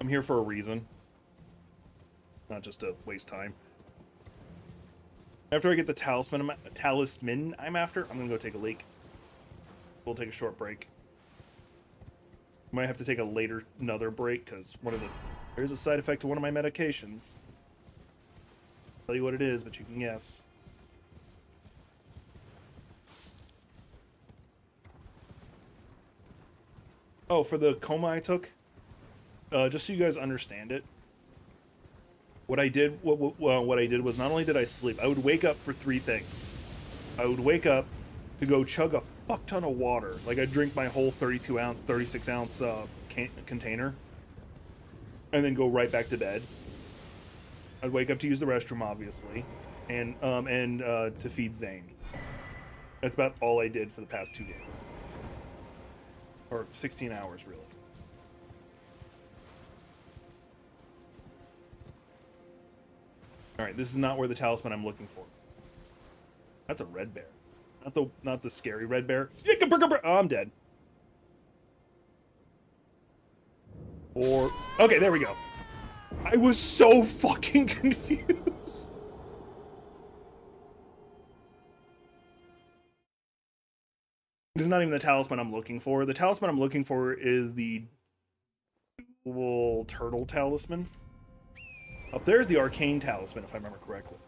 I'm here for a reason. Not just to waste time. After I get the talisman I'm after, I'm gonna go take a leak. We'll take a short break. Might have to take another break, because there's a side effect to one of my medications. I'll tell you what it is, but you can guess. Oh, for the coma I took, just so you guys understand it, What I did, what I did was not only did I sleep, I would wake up for three things. I would wake up to go chug a fuck ton of water. Like I'd drink my whole 32 ounce, 36 ounce container, and then go right back to bed. I'd wake up to use the restroom, obviously, and to feed Zane. That's about all I did for the past 2 days, or 16 hours, really. All right, this is not where the talisman I'm looking for is. That's a red bear, not the scary red bear. Oh, I'm dead. Or okay, there we go. I was so fucking confused. It's not even the talisman I'm looking for. The talisman I'm looking for is the dual turtle talisman. Up there's the arcane talisman, if I remember correctly.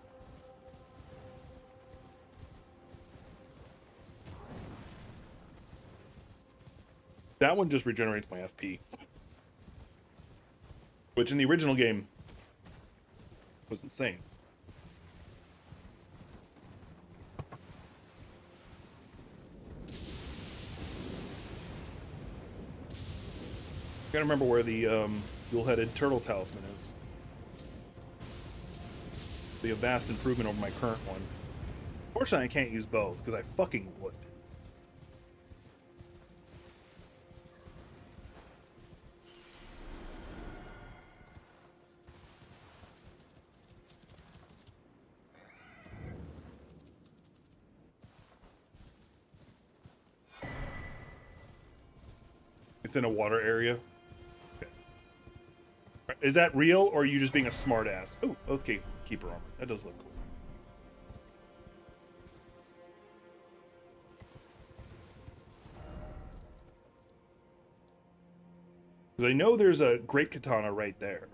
That one just regenerates my FP. Which in the original game was insane. Gotta remember where the dual-headed turtle talisman is. Be a vast improvement over my current one. Fortunately, I can't use both because I fucking would. It's in a water area. Okay. Is that real, or are you just being a smartass? Oh, Oathkeeper armor. That does look cool. Because I know there's a great katana right there.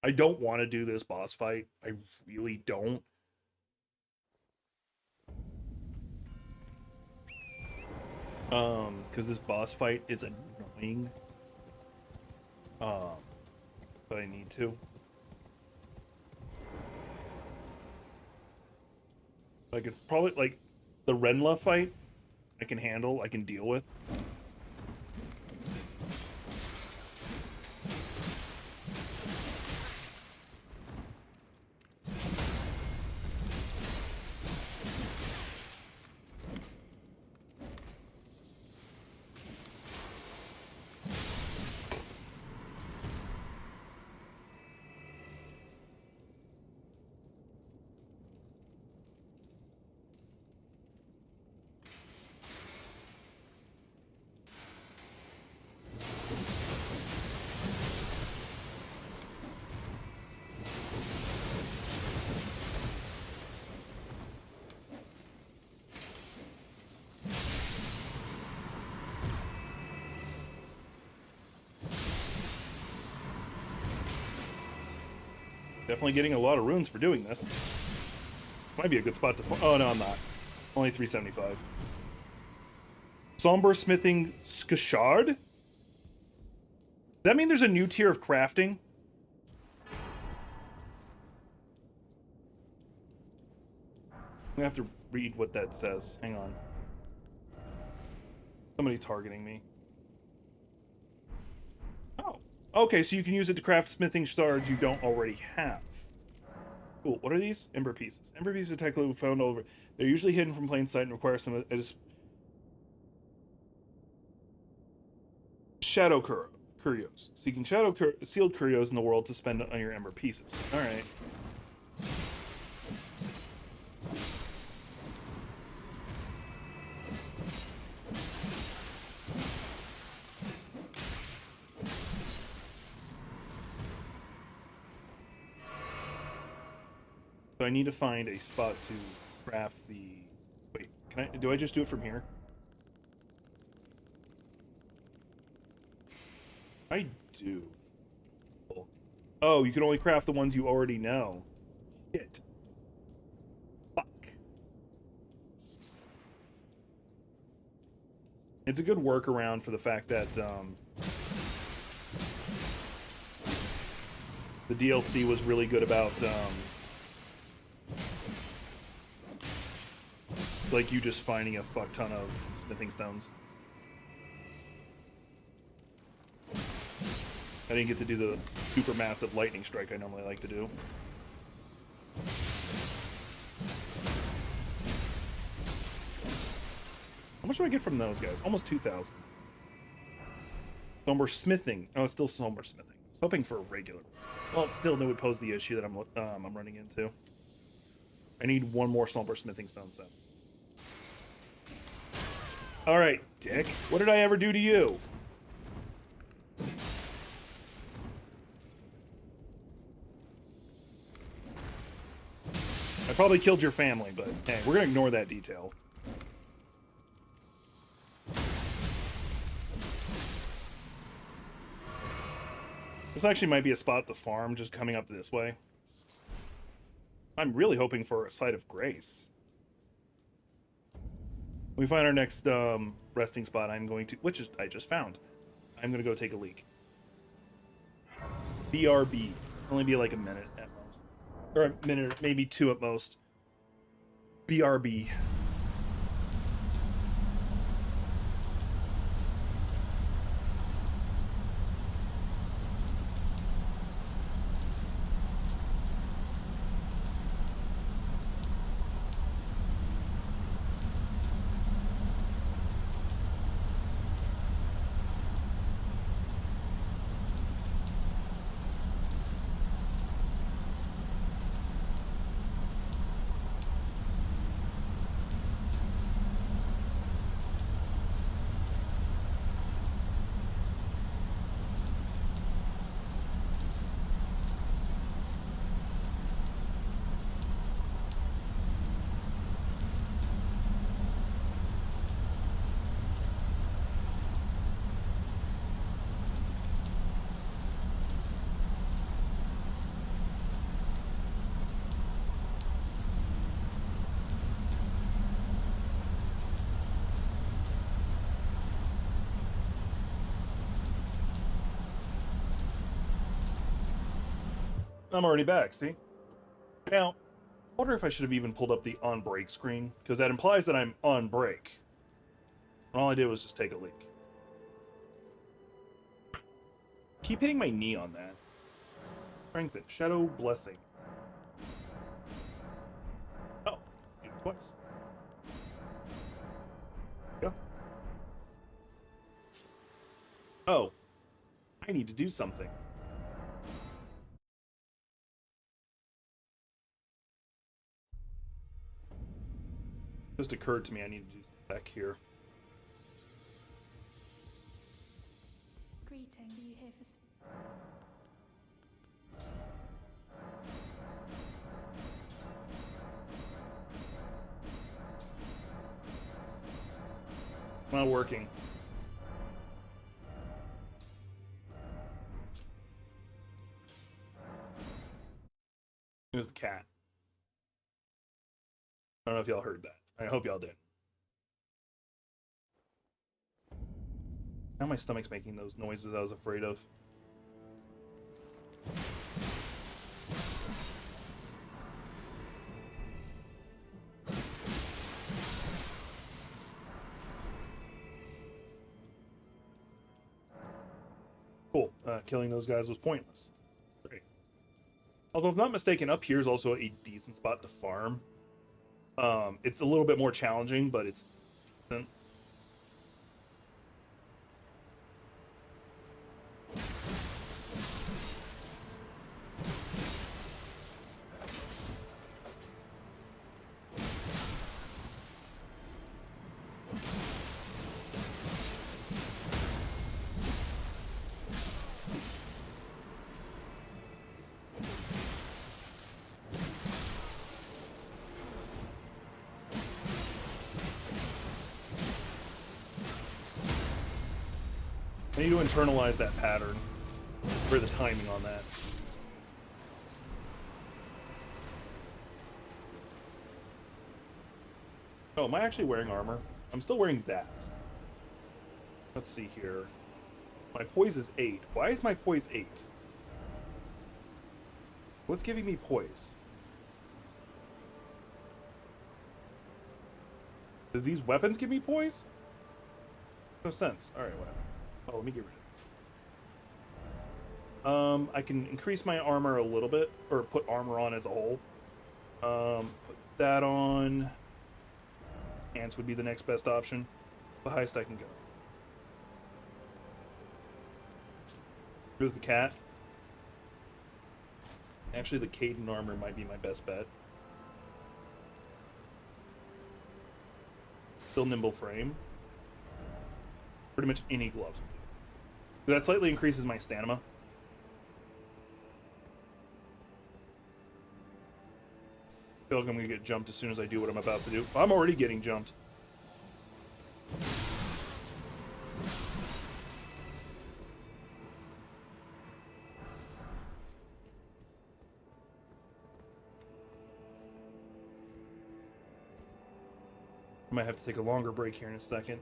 I don't want to do this boss fight. I really don't. Because this boss fight is annoying. But I need to. Like, it's probably, like, the Renla fight I can handle, I can deal with. Definitely getting a lot of runes for doing this. Might be a good spot to... Oh, no, I'm not. Only 375. Somber Smithing Skashard? Does that mean there's a new tier of crafting? I'm gonna have to read what that says. Hang on. Somebody targeting me. Oh. Okay, so you can use it to craft smithing shards you don't already have. Cool. What are these? Ember pieces. Ember pieces are technically found all over. They're usually hidden from plain sight and require some shadow curios. Seeking sealed curios in the world to spend on your ember pieces. All right. So I need to find a spot to craft the... Wait, do I just do it from here? I do. Oh, you can only craft the ones you already know. Shit. Fuck. It's a good workaround for the fact that, The DLC was really good about like you just finding a fuck ton of smithing stones. I didn't get to do the super massive lightning strike I normally like to do. How much do I get from those guys? Almost 2,000. Somber smithing. Oh, it's still somber smithing. I was hoping for a regular. Well, it still would pose the issue that I'm running into. I need one more somber smithing stone set. All right, dick. What did I ever do to you? I probably killed your family, but hey, we're gonna ignore that detail. This actually might be a spot to farm, just coming up this way. I'm really hoping for a site of grace. When we find our next resting spot, I'm going to, which is I just found. I'm gonna go take a leak. BRB. Only be like a minute at most, or a minute, maybe two at most. BRB. I'm already back, see? Now, I wonder if I should have even pulled up the on break screen, because that implies that I'm on break. And all I did was just take a leak. Keep hitting my knee on that. Strengthen. Shadow Blessing. Oh, do it twice. Go. Oh, I need to do something. Just occurred to me I need to do something back here. Greeting. Are you here for... Not working. It was the cat. I don't know if y'all heard that. I hope y'all did. Now my stomach's making those noises I was afraid of. Cool. Killing those guys was pointless. Great. Although, if I'm not mistaken, up here is also a decent spot to farm. It's a little bit more challenging, but it's decent. I need to internalize that pattern for the timing on that. Oh, am I actually wearing armor? I'm still wearing that. Let's see here. My poise is 8. Why is my poise 8? What's giving me poise? Do these weapons give me poise? No sense. Alright, whatever. Oh, let me get rid of this. I can increase my armor a little bit, or put armor on as a whole. Put that on. Ants would be the next best option. It's the highest I can go. Here's the cat. Actually, the Caden armor might be my best bet. Still nimble frame. Pretty much any gloves. That slightly increases my stamina. I feel like I'm gonna get jumped as soon as I do what I'm about to do. I'm already getting jumped. I might have to take a longer break here in a second.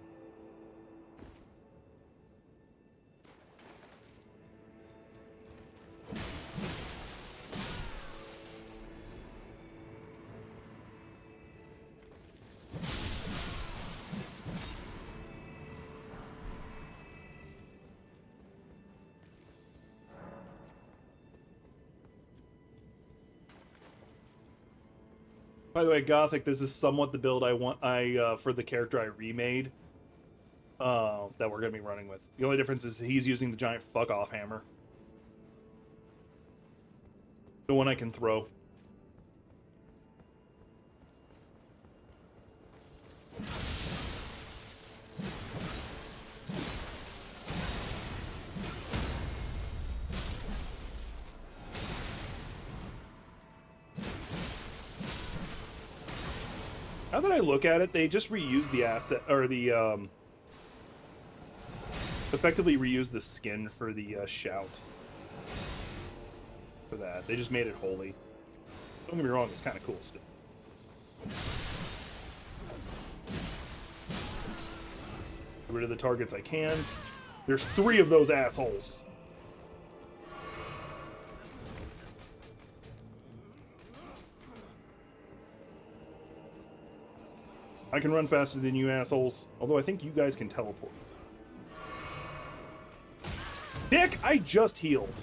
By the way, Gothic, this is somewhat the build I want. For the character I remade, that we're gonna be running with. The only difference is he's using the giant fuck off hammer, the one I can throw. Now that I look at it, they just reused the asset, or the, effectively reused the skin for the, shout. For that. They just made it holy. Don't get me wrong, it's kind of cool still. Get rid of the targets I can. There's 3 of those assholes. I can run faster than you assholes, although I think you guys can teleport. Dick, I just healed.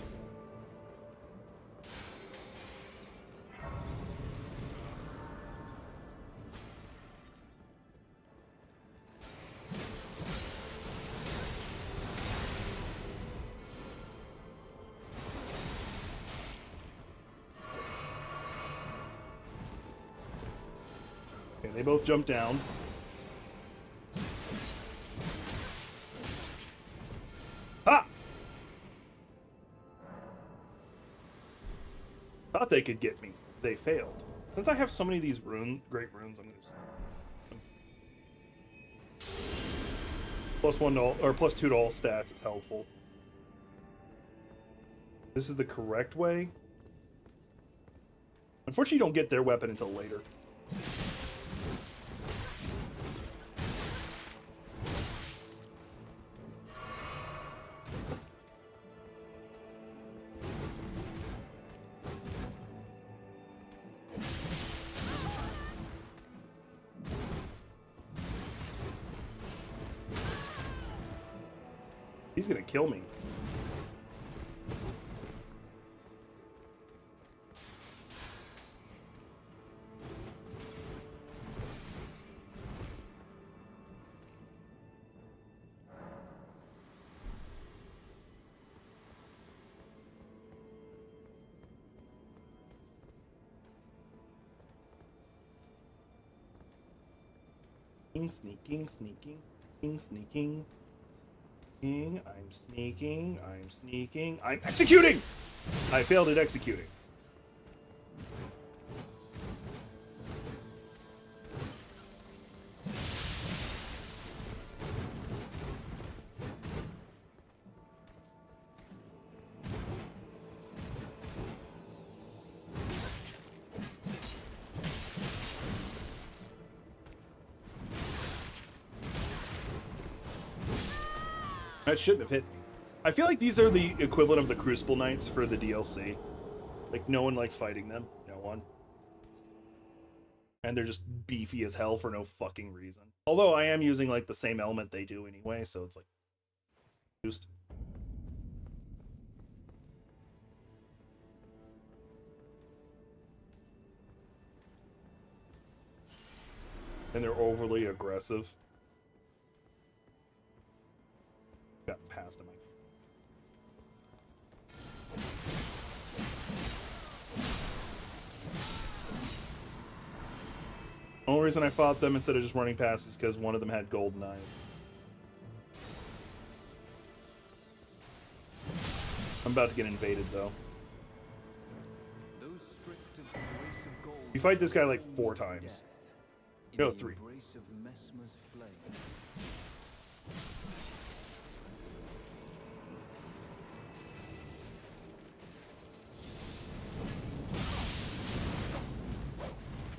They both jump down. Ha! Thought they could get me. They failed. Since I have so many of these great runes, I'm gonna +1 to all, or +2 to all stats is helpful. This is the correct way. Unfortunately, you don't get their weapon until later. He's gonna kill me. Sneaking, sneaking, sneaking, sneaking. I'm sneaking, I'm sneaking, I'm executing! I failed at executing. That shouldn't have hit me. I feel like these are the equivalent of the Crucible Knights for the DLC. Like, no one likes fighting them. No one. And they're just beefy as hell for no fucking reason. Although I am using, like, the same element they do anyway, so it's, like, used. And they're overly aggressive. Got past him. Only reason I fought them instead of just running past is because one of them had golden eyes. I'm about to get invaded though. You fight this guy like 4 times. No, 3.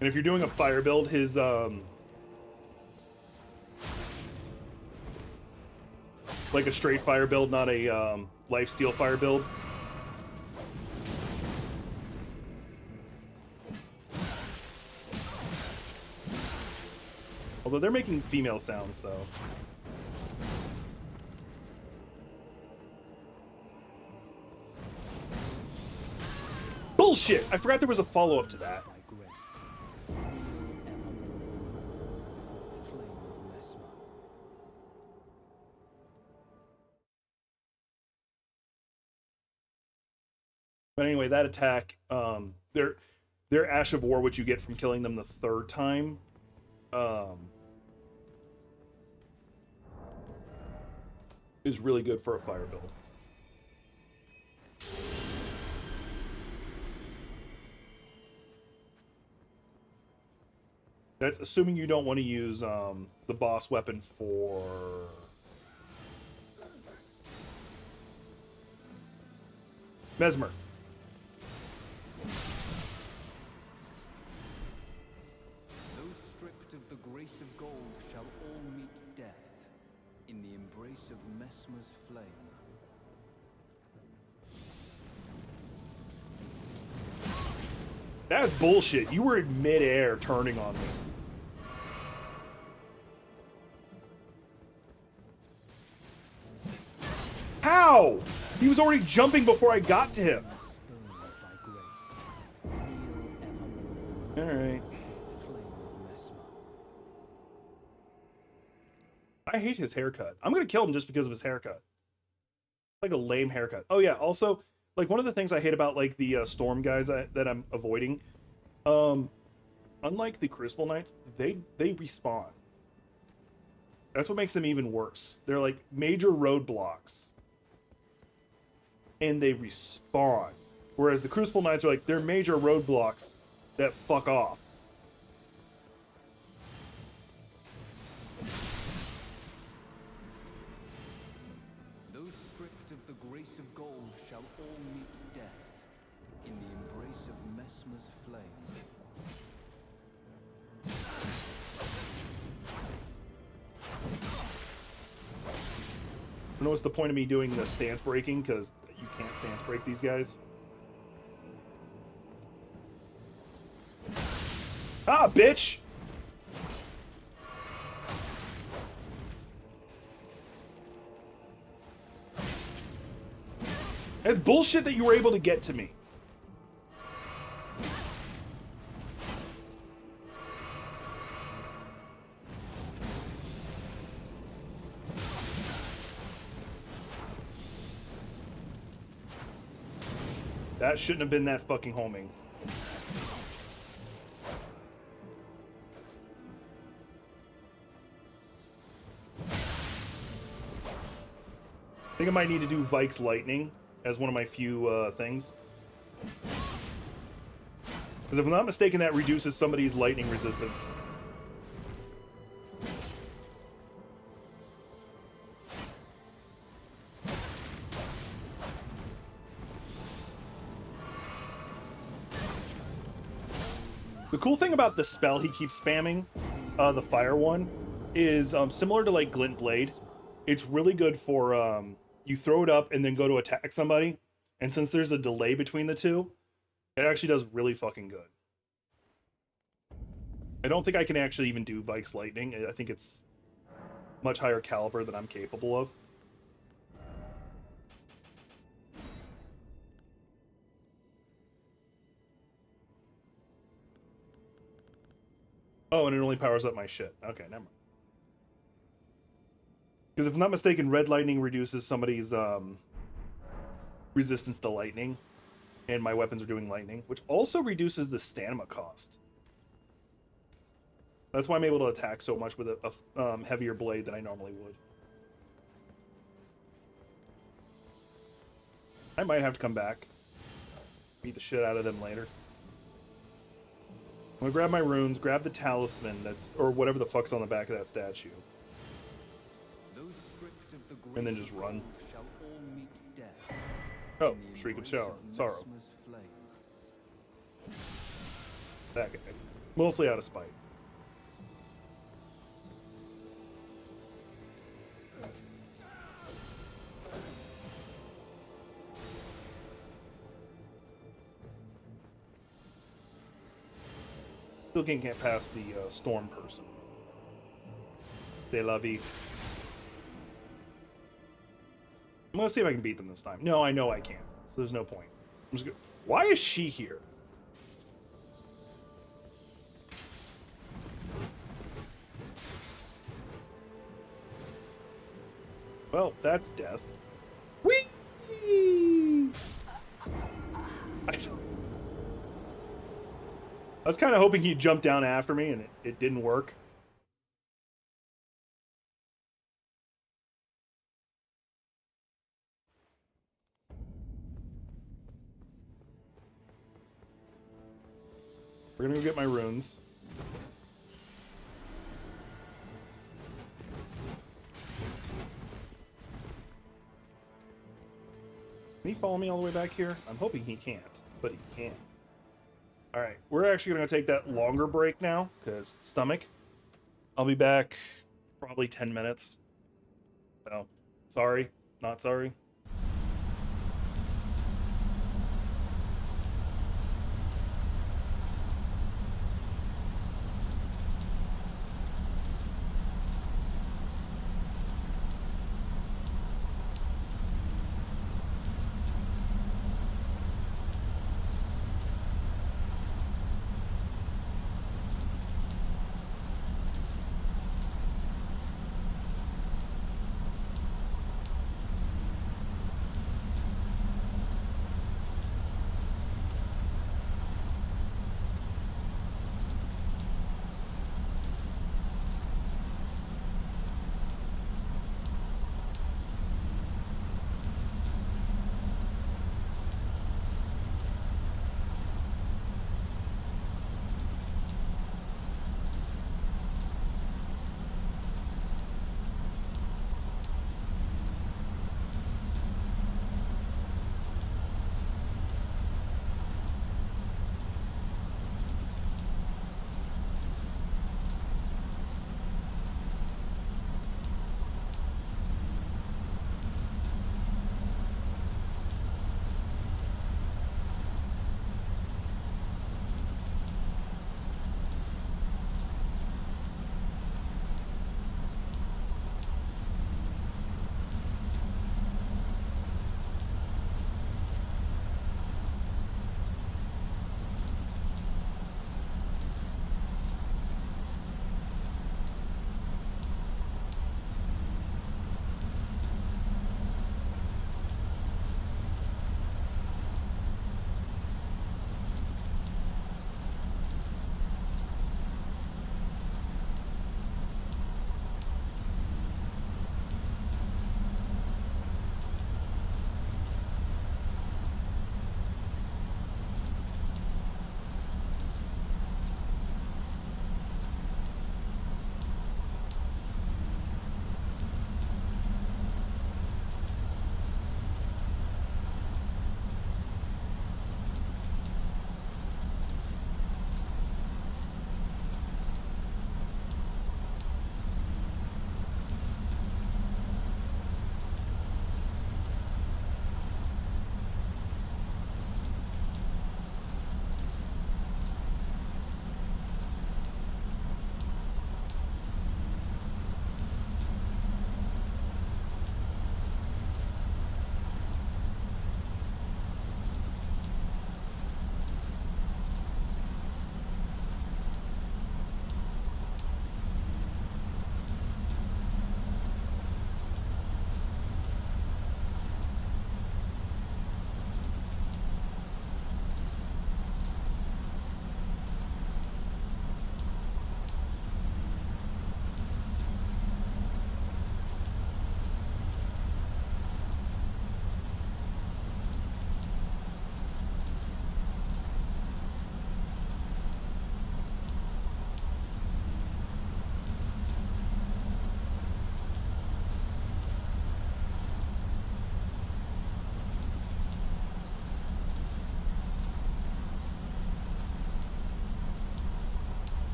And if you're doing a fire build, his like a straight fire build, not a lifesteal fire build. Although they're making female sounds, so. Bullshit! I forgot there was a follow-up to that. But anyway, that attack, their Ash of War, which you get from killing them the 3rd time, is really good for a fire build. That's assuming you don't want to use the boss weapon for Mesmer. Those stripped of the grace of gold shall all meet death in the embrace of Mesmer's flame. That's bullshit. You were in midair turning on me. How? He was already jumping before I got to him. Alright. I hate his haircut. I'm gonna kill him just because of his haircut. Like a lame haircut. Oh yeah, also, like one of the things I hate about like the storm guys that I'm avoiding, unlike the Crucible Knights, they respawn. That's what makes them even worse. They're like major roadblocks. And they respawn. Whereas the Crucible Knights are like, they're major roadblocks that fuck off. Those stripped of the grace of gold shall all meet death in the embrace of Mesmer's flame. I don't know what's the point of me doing the stance breaking, because you can't stance break these guys. Ah, bitch! It's bullshit that you were able to get to me. That shouldn't have been that fucking homing. I think I might need to do Vike's Lightning as one of my few things. Because if I'm not mistaken, that reduces somebody's lightning resistance. The cool thing about the spell he keeps spamming, the fire one, is similar to like Glint Blade. It's really good for you throw it up and then go to attack somebody, and since there's a delay between the two, It actually does really fucking good. I don't think I can actually even do Vike's Lightning. I think it's much higher caliber than I'm capable of. Oh, and it only powers up my shit. Okay, never mind. Because if I'm not mistaken, Red Lightning reduces somebody's resistance to lightning, and my weapons are doing lightning, which also reduces the stamina cost. That's why I'm able to attack so much with a heavier blade than I normally would. I might have to come back. Beat the shit out of them later. I'm gonna grab my runes, grab the talisman that's, or whatever the fuck's on the back of that statue. And then just run. Oh, Shriek of Sorrow. That guy. Mostly out of spite. Still can't get past the storm person. De la vie. I'm gonna see if I can beat them this time. No, I know I can't. So there's no point. I'm just gonna... Why is she here? Well, that's death. Whee! I was kind of hoping he'd jump down after me, and it didn't work. We're gonna go get my runes. Can he follow me all the way back here? I'm hoping he can't, but he can. Alright, we're actually gonna take that longer break now, because stomach. I'll be back probably 10 minutes. So, sorry, not sorry.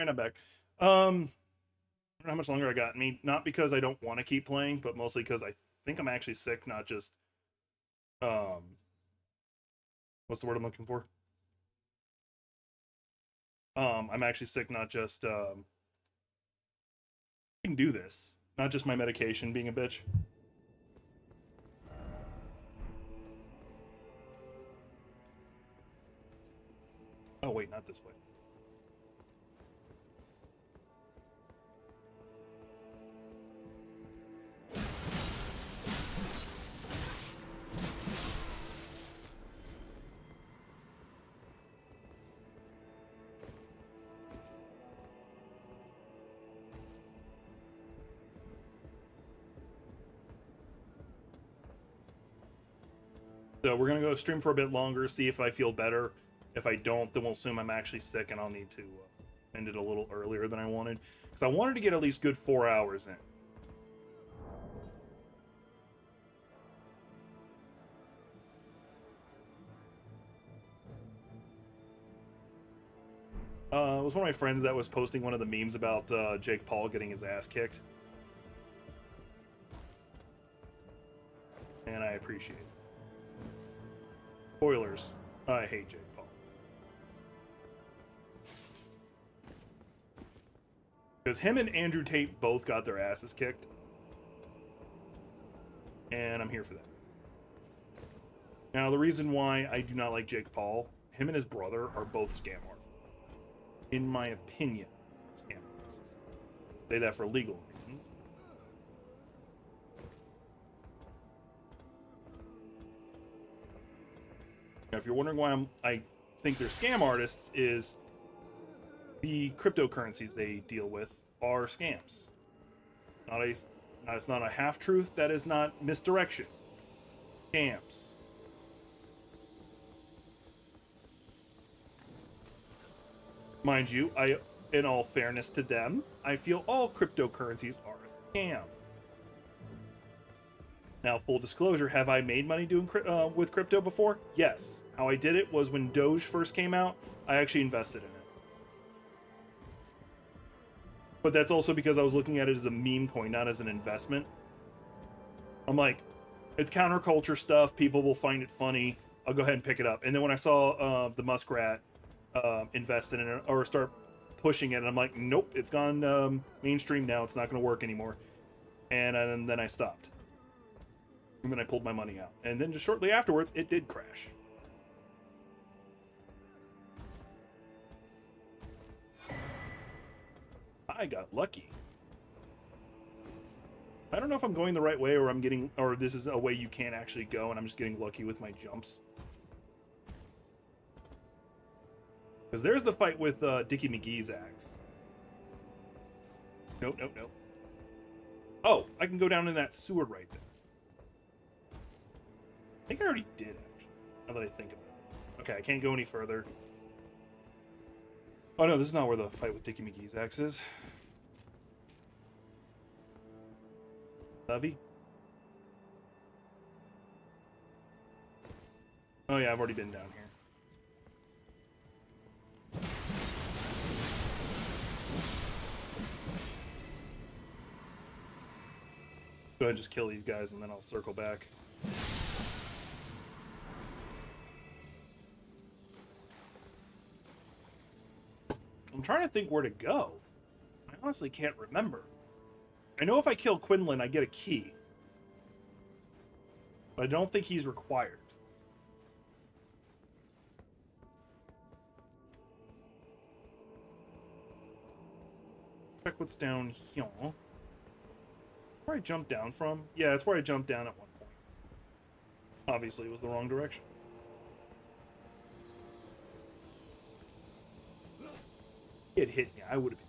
right, I'm back. I don't know how much longer I got in me. Not because I don't want to keep playing, but mostly because I think I'm actually sick, not just what's the word I'm looking for? I'm actually sick, not just I can do this, not just my medication being a bitch. Oh wait, not this way. So we're gonna go stream for a bit longer, see if I feel better. If I don't, then we'll assume I'm actually sick and I'll need to end it a little earlier than I wanted. Because I wanted to get at least good 4 hours in. It was one of my friends that was posting one of the memes about Jake Paul getting his ass kicked. And I appreciate it. Spoilers. I hate Jake Paul. Because him and Andrew Tate both got their asses kicked. And I'm here for that. Now, the reason why I do not like Jake Paul, him and his brother are both scam artists. In my opinion, scam artists. Say that for legal reasons. Now, if you're wondering why I think they're scam artists, is the cryptocurrencies they deal with are scams. It's not a half truth. That is not misdirection. Scams. Mind you, in all fairness to them, I feel all cryptocurrencies are a scam. Now, full disclosure, have I made money doing with crypto before? Yes. How I did it was when Doge first came out, I actually invested in it. But that's also because I was looking at it as a meme coin, not as an investment. I'm like, it's counterculture stuff. People will find it funny. I'll go ahead and pick it up. And then when I saw the Muskrat invest in it or start pushing it, and I'm like, nope, it's gone mainstream now. It's not going to work anymore. And then I stopped. And then I pulled my money out. And then just shortly afterwards, it did crash. I got lucky. I don't know if I'm going the right way or this is a way you can't actually go and I'm just getting lucky with my jumps. Because there's the fight with Dickie McGee's axe. Nope. Oh, I can go down in that sewer right there. I think I already did, actually, now that I think of it. Okay, I can't go any further. Oh no, this is not where the fight with Dickie McGee's axe is. Levy? Oh yeah, I've already been down here. Go ahead and just kill these guys and then I'll circle back. I'm trying to think where to go. I honestly can't remember. I know if I kill Quinlan, I get a key. But I don't think he's required. Check what's down here. Where I jumped down from? Yeah, that's where I jumped down at one point. Obviously, it was the wrong direction. It hit me. I would have been.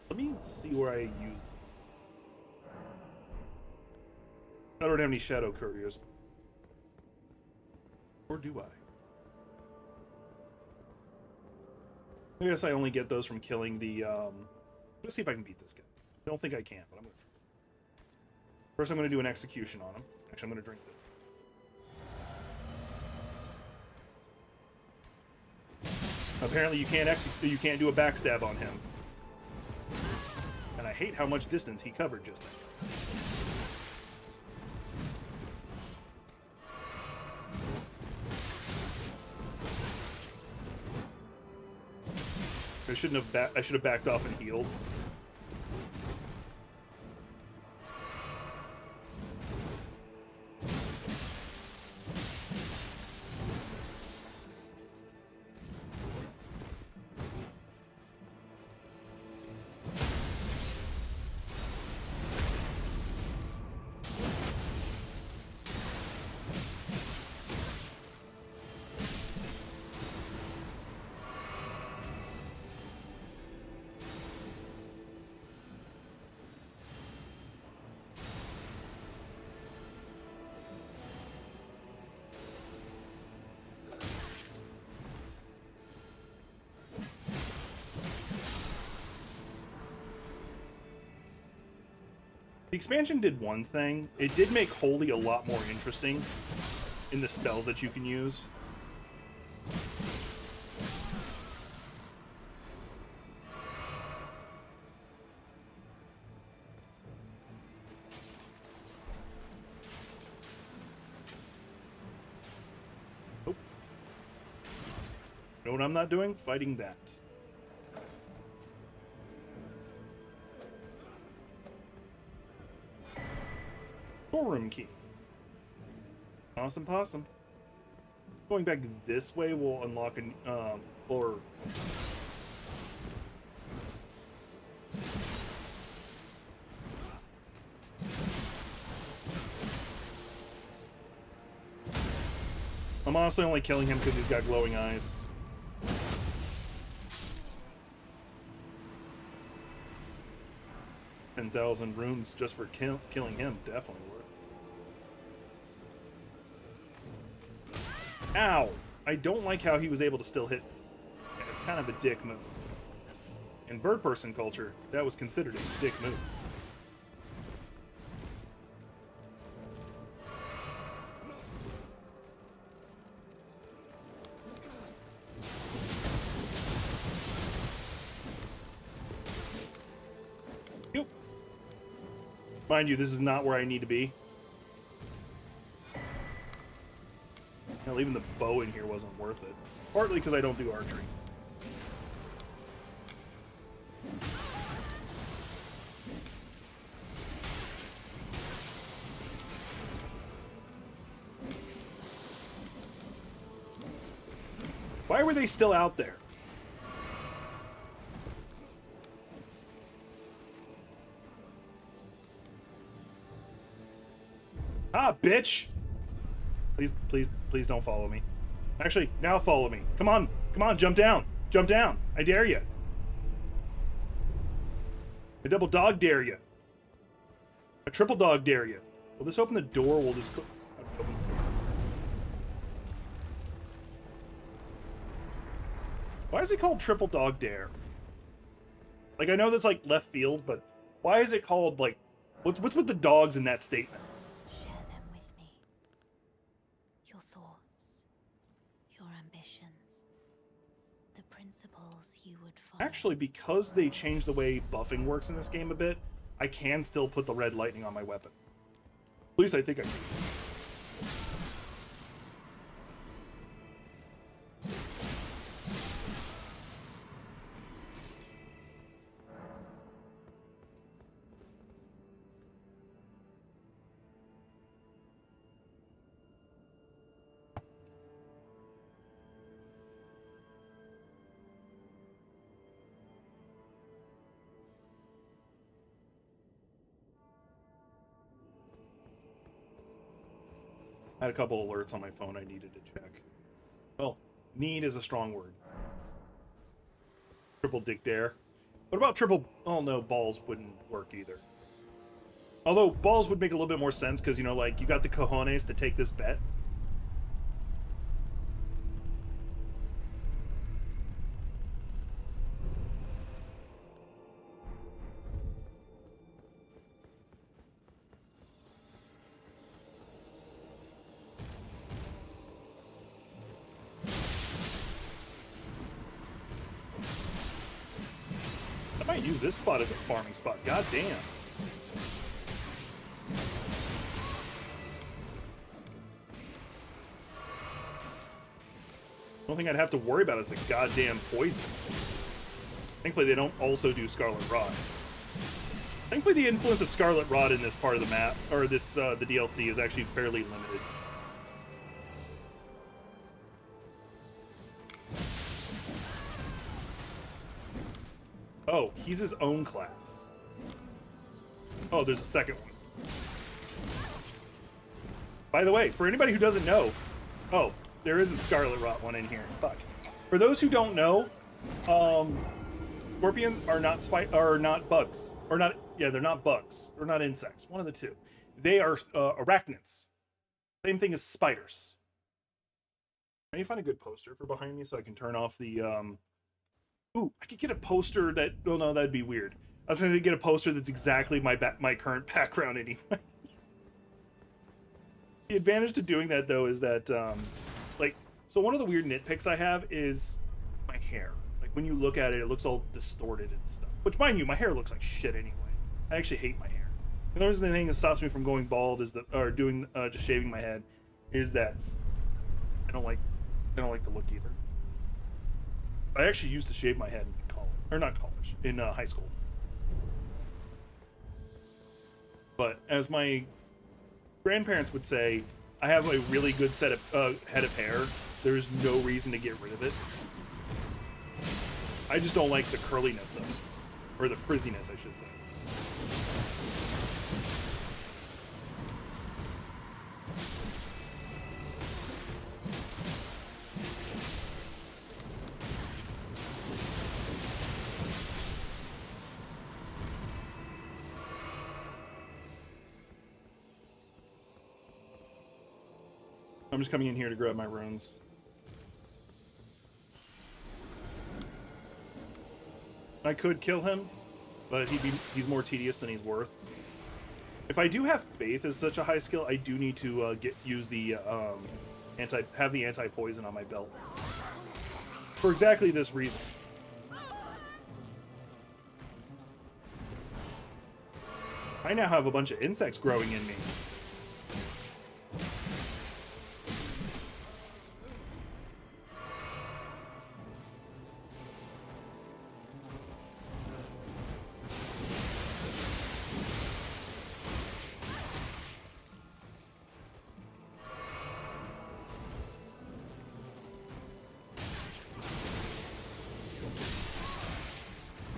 Let me see where I use them. I don't have any shadow couriers. Or do I? I guess I only get those from killing the, let's see if I can beat this guy. I don't think I can, but I'm gonna try. First, I'm gonna do an execution on him. Actually, I'm gonna drink this. Apparently, you can't do a backstab on him. And I hate how much distance he covered just then. I should have backed off and healed. The expansion did one thing. It did make Holy a lot more interesting in the spells that you can use. Nope. You know what I'm not doing? Fighting that. Storeroom key. Awesome possum. Going back this way will unlock an or I'm honestly only killing him because he's got glowing eyes. $10,000 runes just for killing him, definitely worth it. Ow! I don't like how he was able to still hit me. Yeah, it's kind of a dick move. In bird person culture, that was considered a dick move. Mind you, this is not where I need to be. Now, leaving the bow in here wasn't worth it. Partly because I don't do archery. Why were they still out there? Ah, bitch! Please, please, please don't follow me. Actually, now follow me. Come on, come on, jump down. Jump down. I dare you. I double dog dare you. A triple dog dare you. Will this open the door? Will this... opens the door. Why is it called triple dog dare? Like, I know that's like left field, but why is it called, like... What's with the dogs in that statement? Share them with me. Your thoughts, your ambitions, the principles you would follow. Actually, because they changed the way buffing works in this game a bit, I can still put the red lightning on my weapon. At least I think I can. I had a couple alerts on my phone I needed to check. Well, need is a strong word. Triple dick dare. What about triple... Oh no, balls wouldn't work either. Although, balls would make a little bit more sense because, you know, like, you got the cojones to take this bet. use this spot as a farming spot. God damn. The only thing I'd have to worry about is the goddamn poison. Thankfully, they don't also do Scarlet Rot. Thankfully, the influence of Scarlet Rot in this part of the map, or this the DLC, is actually fairly limited. Oh, he's his own class. Oh, there's a second one. By the way, for anybody who doesn't know, oh, there is a Scarlet Rot one in here. Fuck. For those who don't know, scorpions are not bugs, or not. Yeah, they're not bugs or not insects. One of the two. They are arachnids. Same thing as spiders. Can you find a good poster for behind me so I can turn off the? Ooh, I could get a poster that. Oh no, that'd be weird. I was going to get a poster that's exactly my current background anyway. The advantage to doing that though is that, so one of the weird nitpicks I have is my hair. Like when you look at it, it looks all distorted and stuff. Which, mind you, my hair looks like shit anyway. I actually hate my hair. And the only thing that stops me from going bald is just shaving my head, is that I don't like the look either. I actually used to shave my head in college, or not college, in high school. But as my grandparents would say, I have a really good head of hair. There's no reason to get rid of it. I just don't like the curliness of it, or the frizziness, I should say. I'm just coming in here to grab my runes. I could kill him, but he's more tedious than he's worth. If I do have faith as such a high skill, I do need to use the anti-poison on my belt for exactly this reason. I now have a bunch of insects growing in me.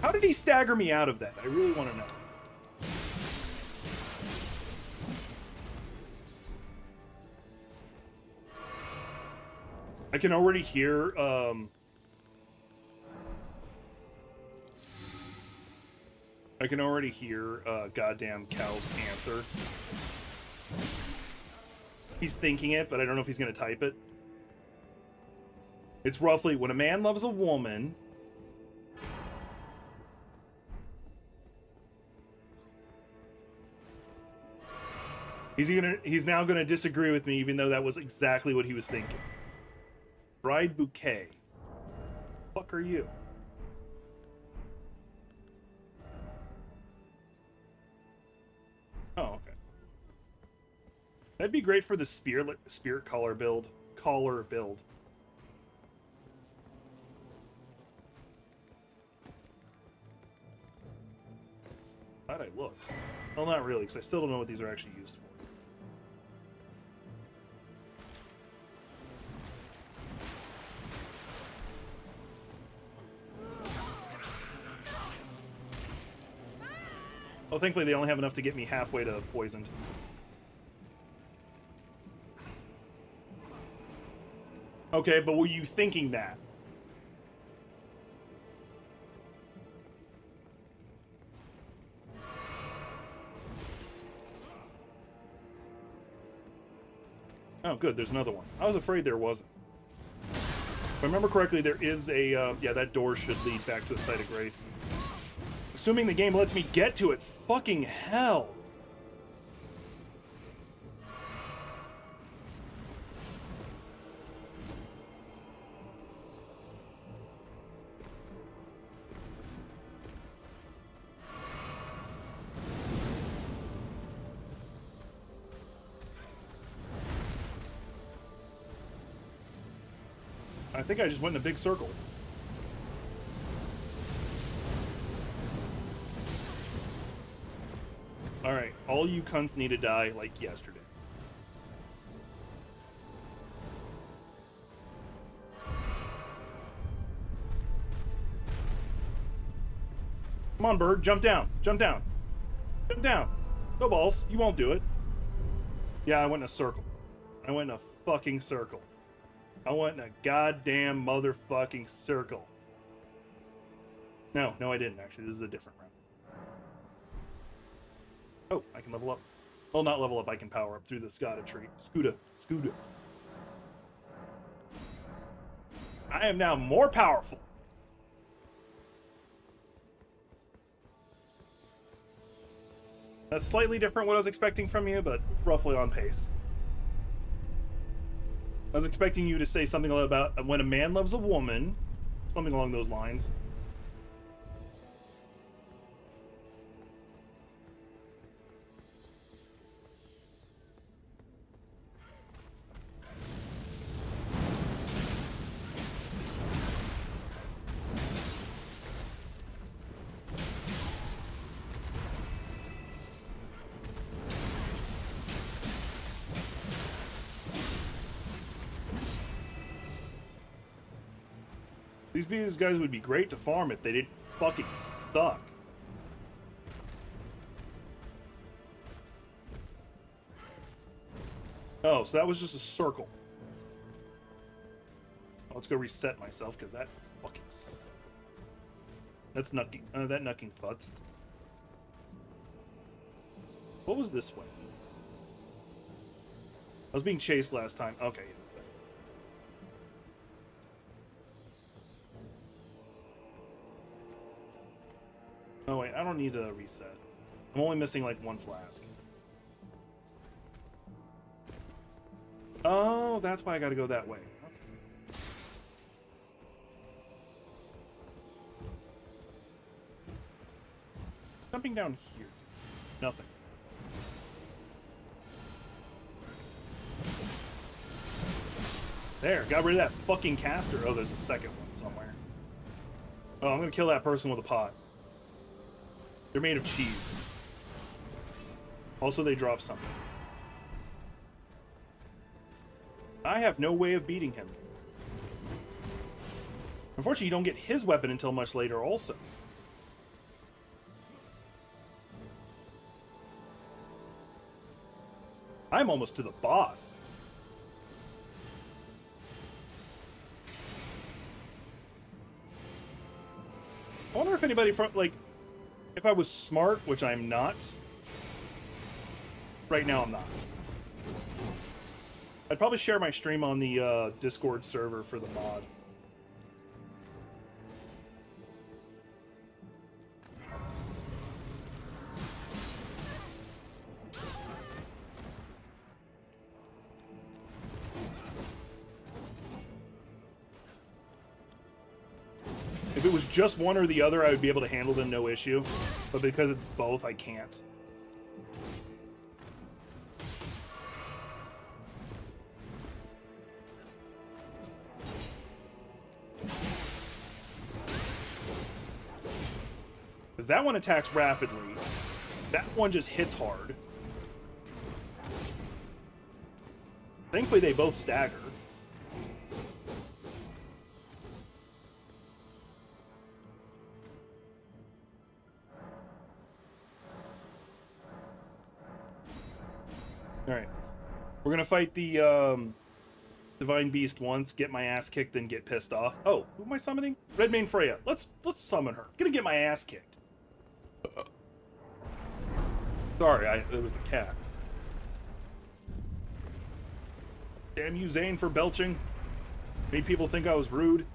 How did he stagger me out of that? I really want to know. I can already hear, goddamn Cal's answer. He's thinking it, but I don't know if he's going to type it. It's roughly, when a man loves a woman... He's now gonna disagree with me, even though that was exactly what he was thinking. Bride bouquet. The fuck are you? Oh, okay. That'd be great for the spirit collar build. Glad I looked. Well, not really, because I still don't know what these are actually used for. Oh, thankfully they only have enough to get me halfway to poisoned. Okay, but were you thinking that? Oh, good, there's another one. I was afraid there wasn't. If I remember correctly, there is a, yeah, that door should lead back to the Site of Grace. Assuming the game lets me get to it. Fucking hell. I think I just went in a big circle. Alright, all you cunts need to die like yesterday. Come on, bird, jump down, jump down, jump down. No balls, you won't do it. Yeah, I went in a circle. I went in a fucking circle. I went in a goddamn motherfucking circle. No, I didn't actually. This is a different round. Oh, I can level up. Well, not level up, I can power up through the Scada tree. Scuda. I am now more powerful. That's slightly different what I was expecting from you, but roughly on pace. I was expecting you to say something about when a man loves a woman, something along those lines. These guys would be great to farm if they didn't fucking suck. Oh, so that was just a circle. Let's go reset myself, because that fucking sucks. That's nucking. That nucking futzed. What was this way? I was being chased last time. Okay, yeah, that's that. Oh wait, I don't need to reset. I'm only missing like one flask. Oh, that's why I gotta go that way. Okay. Jumping down here. Nothing. There, got rid of that fucking caster. Oh, there's a second one somewhere. Oh, I'm gonna kill that person with a pot. They're made of cheese. Also, they drop something. I have no way of beating him. Unfortunately, you don't get his weapon until much later also. I'm almost to the boss. I wonder if anybody from, like, if I was smart, which I'm not. Right now, I'm not. I'd probably share my stream on the Discord server for the mod. If it was just one or the other, I would be able to handle them no issue. But because it's both, I can't. Because that one attacks rapidly. That one just hits hard. Thankfully, they both stagger. Alright. We're gonna fight the Divine Beast once, get my ass kicked, then get pissed off. Oh, who am I summoning? Redmane Freya. Let's summon her. Gonna get my ass kicked. Sorry, it was the cat. Damn you, Zane, for belching. Made people think I was rude.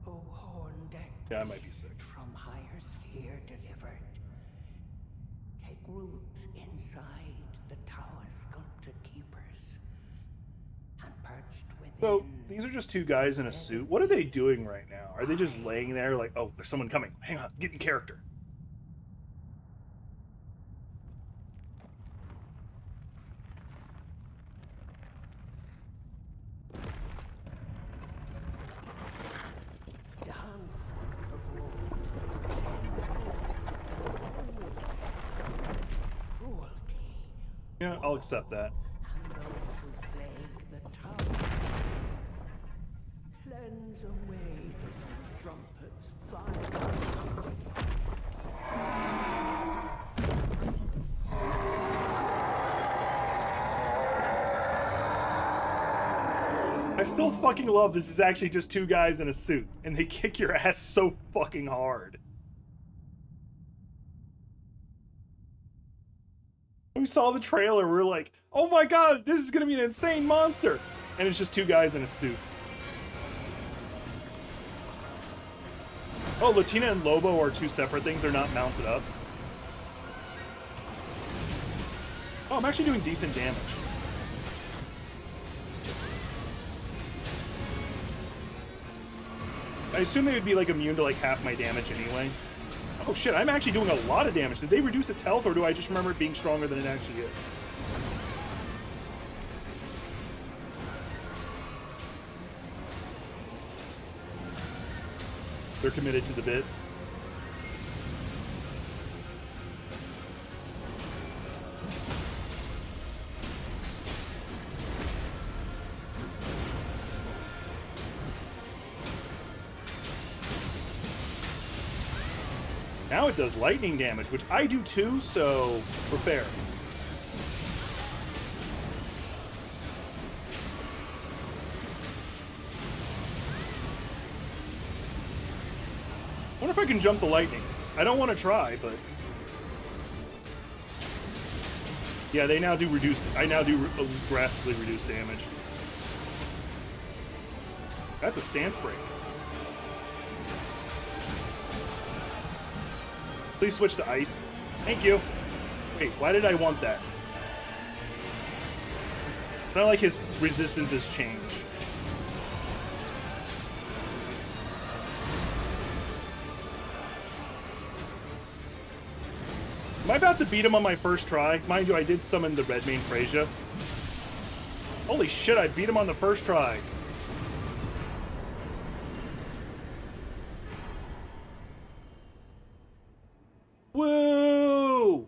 O horn-decked Yeah, I might be beast sick. from higher sphere delivered, take root inside the tower's sculpted keepers, and perched within. So, these are just two guys in a suit. What are they doing right now? Are they just laying there like, oh, there's someone coming. Hang on, get in character. Yeah, I'll accept that. And those who plague the tower. Cleanse away the strumpet's fire. I still fucking love this is actually just two guys in a suit, and they kick your ass so fucking hard. We saw the trailer, we were like, oh my god, this is gonna be an insane monster! And it's just two guys in a suit. Oh, Latina and Lobo are two separate things, they're not mounted up. Oh, I'm actually doing decent damage. I assume they would be like immune to like half my damage anyway. Oh shit, I'm actually doing a lot of damage. Did they reduce its health, or do I just remember it being stronger than it actually is? They're committed to the bit. Now it does lightning damage, which I do too, so we're fair. I wonder if I can jump the lightning. I don't want to try, but... Yeah, they now do reduced... I now do drastically reduced damage. That's a stance break. Please switch to ice. Thank you. Wait, why did I want that? It's not like his resistance has changed. Am I about to beat him on my first try? Mind you, I did summon the Redmane Freya. Holy shit, I beat him on the first try. Woo!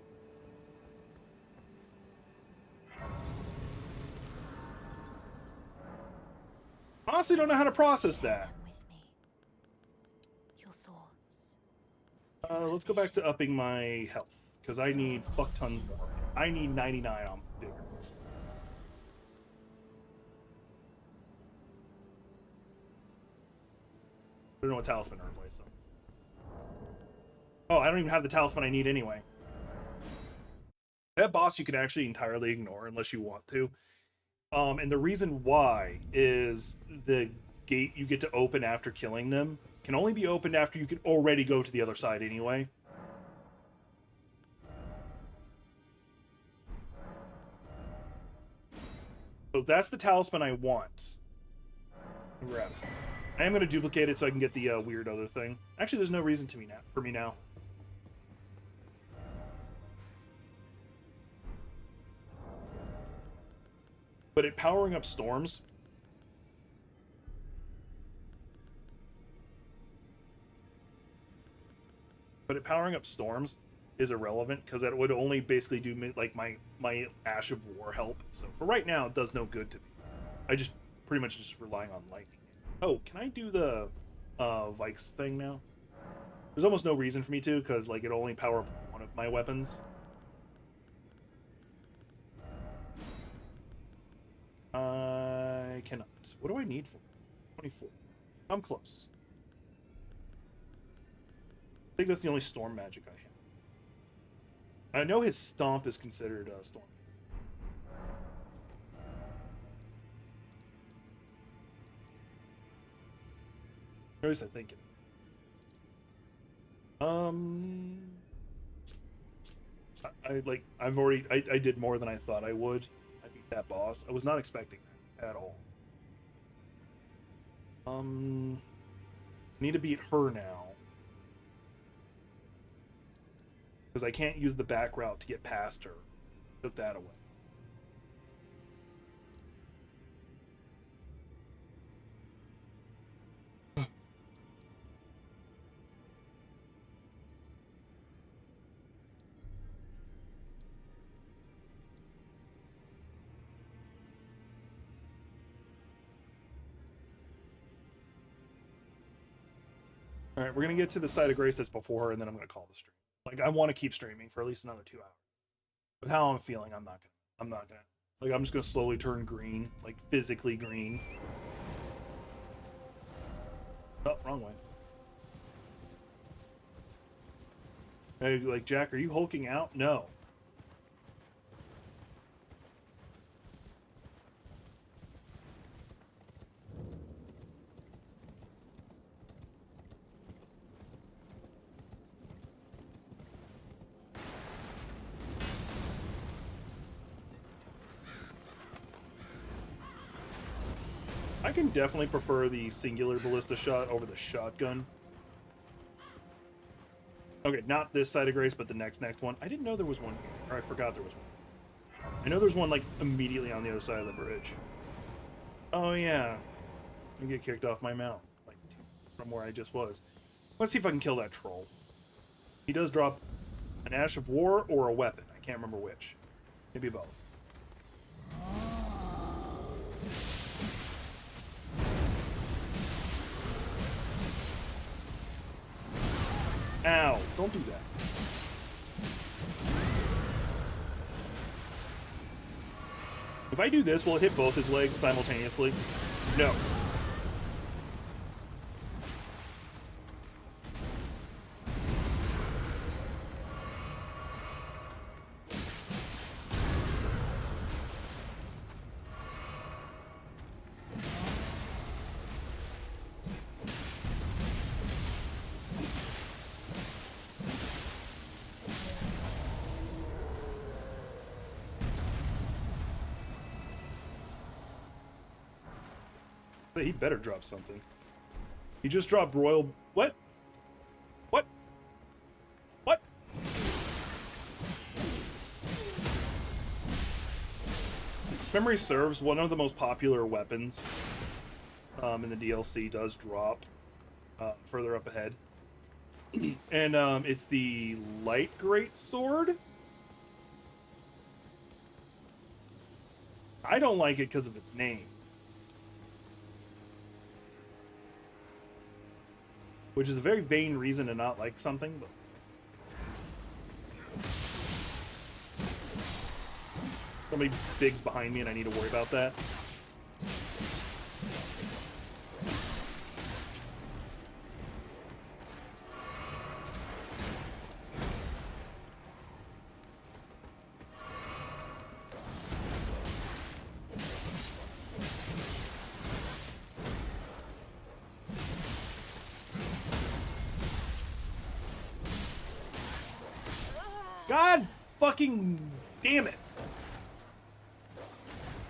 Honestly, don't know how to process that. With me. Your thoughts. Let's go back to upping my health, because I need fuck tons more. I need 99 on vigor. I don't know what talisman to replace, so. Oh, I don't even have the talisman I need anyway. That boss you can actually entirely ignore unless you want to. And the reason why is the gate you get to open after killing them can only be opened after you can already go to the other side anyway. So that's the talisman I want. Grab it. I am going to duplicate it so I can get the weird other thing. Actually, there's no reason to me now, for me now. But it powering up storms. But it powering up storms is irrelevant because that would only basically do like my Ash of War help. So for right now, it does no good to me. I just pretty much just relying on lightning. Oh, can I do the Vikes thing now? There's almost no reason for me to because like it only power up one of my weapons. I cannot. What do I need for 24? I'm close. I think that's the only storm magic I have. I know his stomp is considered storm. Or at least I think it is. I did more than I thought I would. I beat that boss. I was not expecting that at all. I need to beat her now. Because I can't use the back route to get past her. Took that away. All right, we're gonna get to the side of grace that's before her, and then I'm gonna call the stream. Like, I want to keep streaming for at least another 2 hours. With how I'm feeling, I'm not gonna. Like, I'm just gonna slowly turn green, like physically green. Oh, wrong way. Hey, like, Jack, are you hulking out? No. I can definitely prefer the singular ballista shot over the shotgun. Okay, not this side of grace, but the next one. I didn't know there was one here, or I forgot there was one. I know there's one, like, immediately on the other side of the bridge. Oh, yeah. I get kicked off my mount, like, from where I just was. Let's see if I can kill that troll. He does drop an Ash of War or a weapon. I can't remember which. Maybe both. Ow, don't do that. If I do this, will it hit both his legs simultaneously? No. He better drop something. He just dropped Royal... What? What? What? If memory serves, one of the most popular weapons in the DLC does drop further up ahead. And it's the Light Great Sword. I don't like it because of its name. Which is a very vain reason to not like something, but... Somebody bigs behind me and I need to worry about that. God fucking damn it.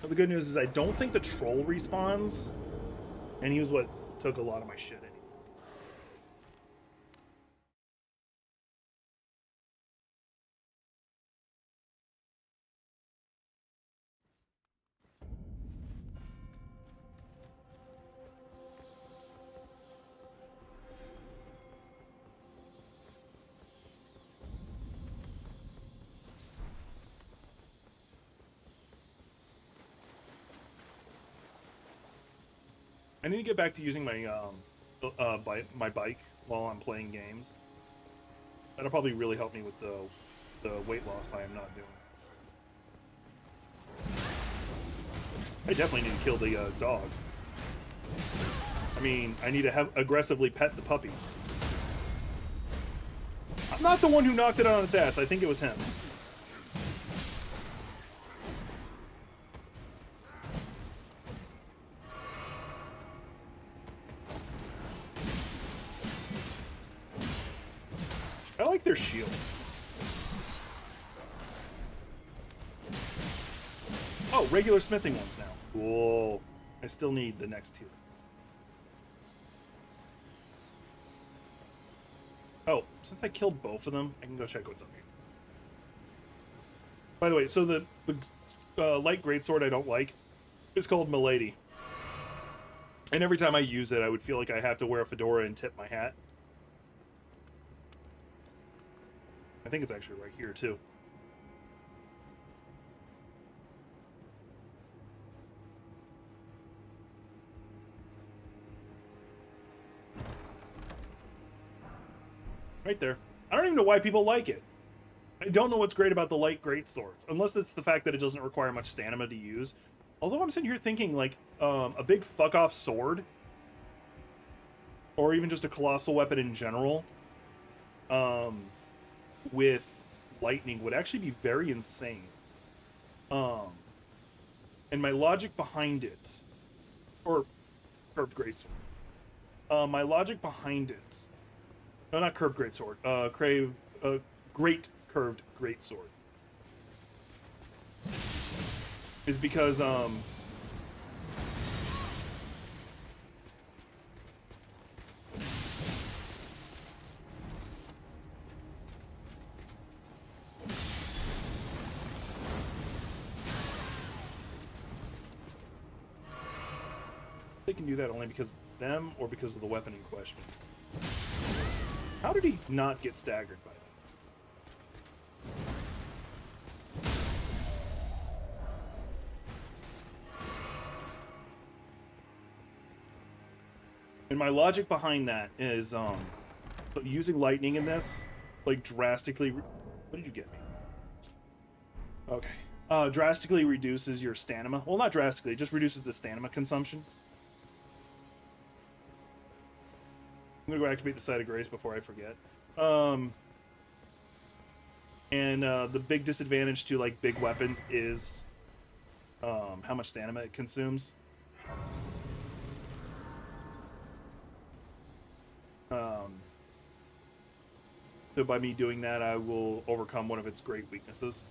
Well, the good news is I don't think the troll respawns, and he was what took a lot of my shit anyway. I need to get back to using my my bike while I'm playing games. That'll probably really help me with the weight loss I am not doing. I definitely need to kill the dog. I mean, I need to aggressively pet the puppy. I'm not the one who knocked it on its ass. I think it was him. I like their shield. Oh, regular smithing ones now. Whoa. I still need the next two. Oh, since I killed both of them, I can go check what's up here. By the way, so the light greatsword I don't like is called Milady. And every time I use it, I would feel like I have to wear a fedora and tip my hat. I think it's actually right here, too. Right there. I don't even know why people like it. I don't know what's great about the light greatswords, unless it's the fact that it doesn't require much stamina to use. Although I'm sitting here thinking, like, a big fuck-off sword, or even just a colossal weapon in general, with lightning would actually be very insane. And my logic behind it, or curved greatsword. My logic behind it, no, not curved greatsword, great curved greatsword, is because they can do that only because of them or because of the weapon in question. How did he not get staggered by that? And my logic behind that is so using lightning in this, like, drastically what did you get me? Okay. Drastically reduces your stamina. Well, not drastically, it just reduces the stamina consumption. I'm gonna go activate the Site of Grace before I forget. And the big disadvantage to, like, big weapons is how much stamina it consumes. So by me doing that, I will overcome one of its great weaknesses.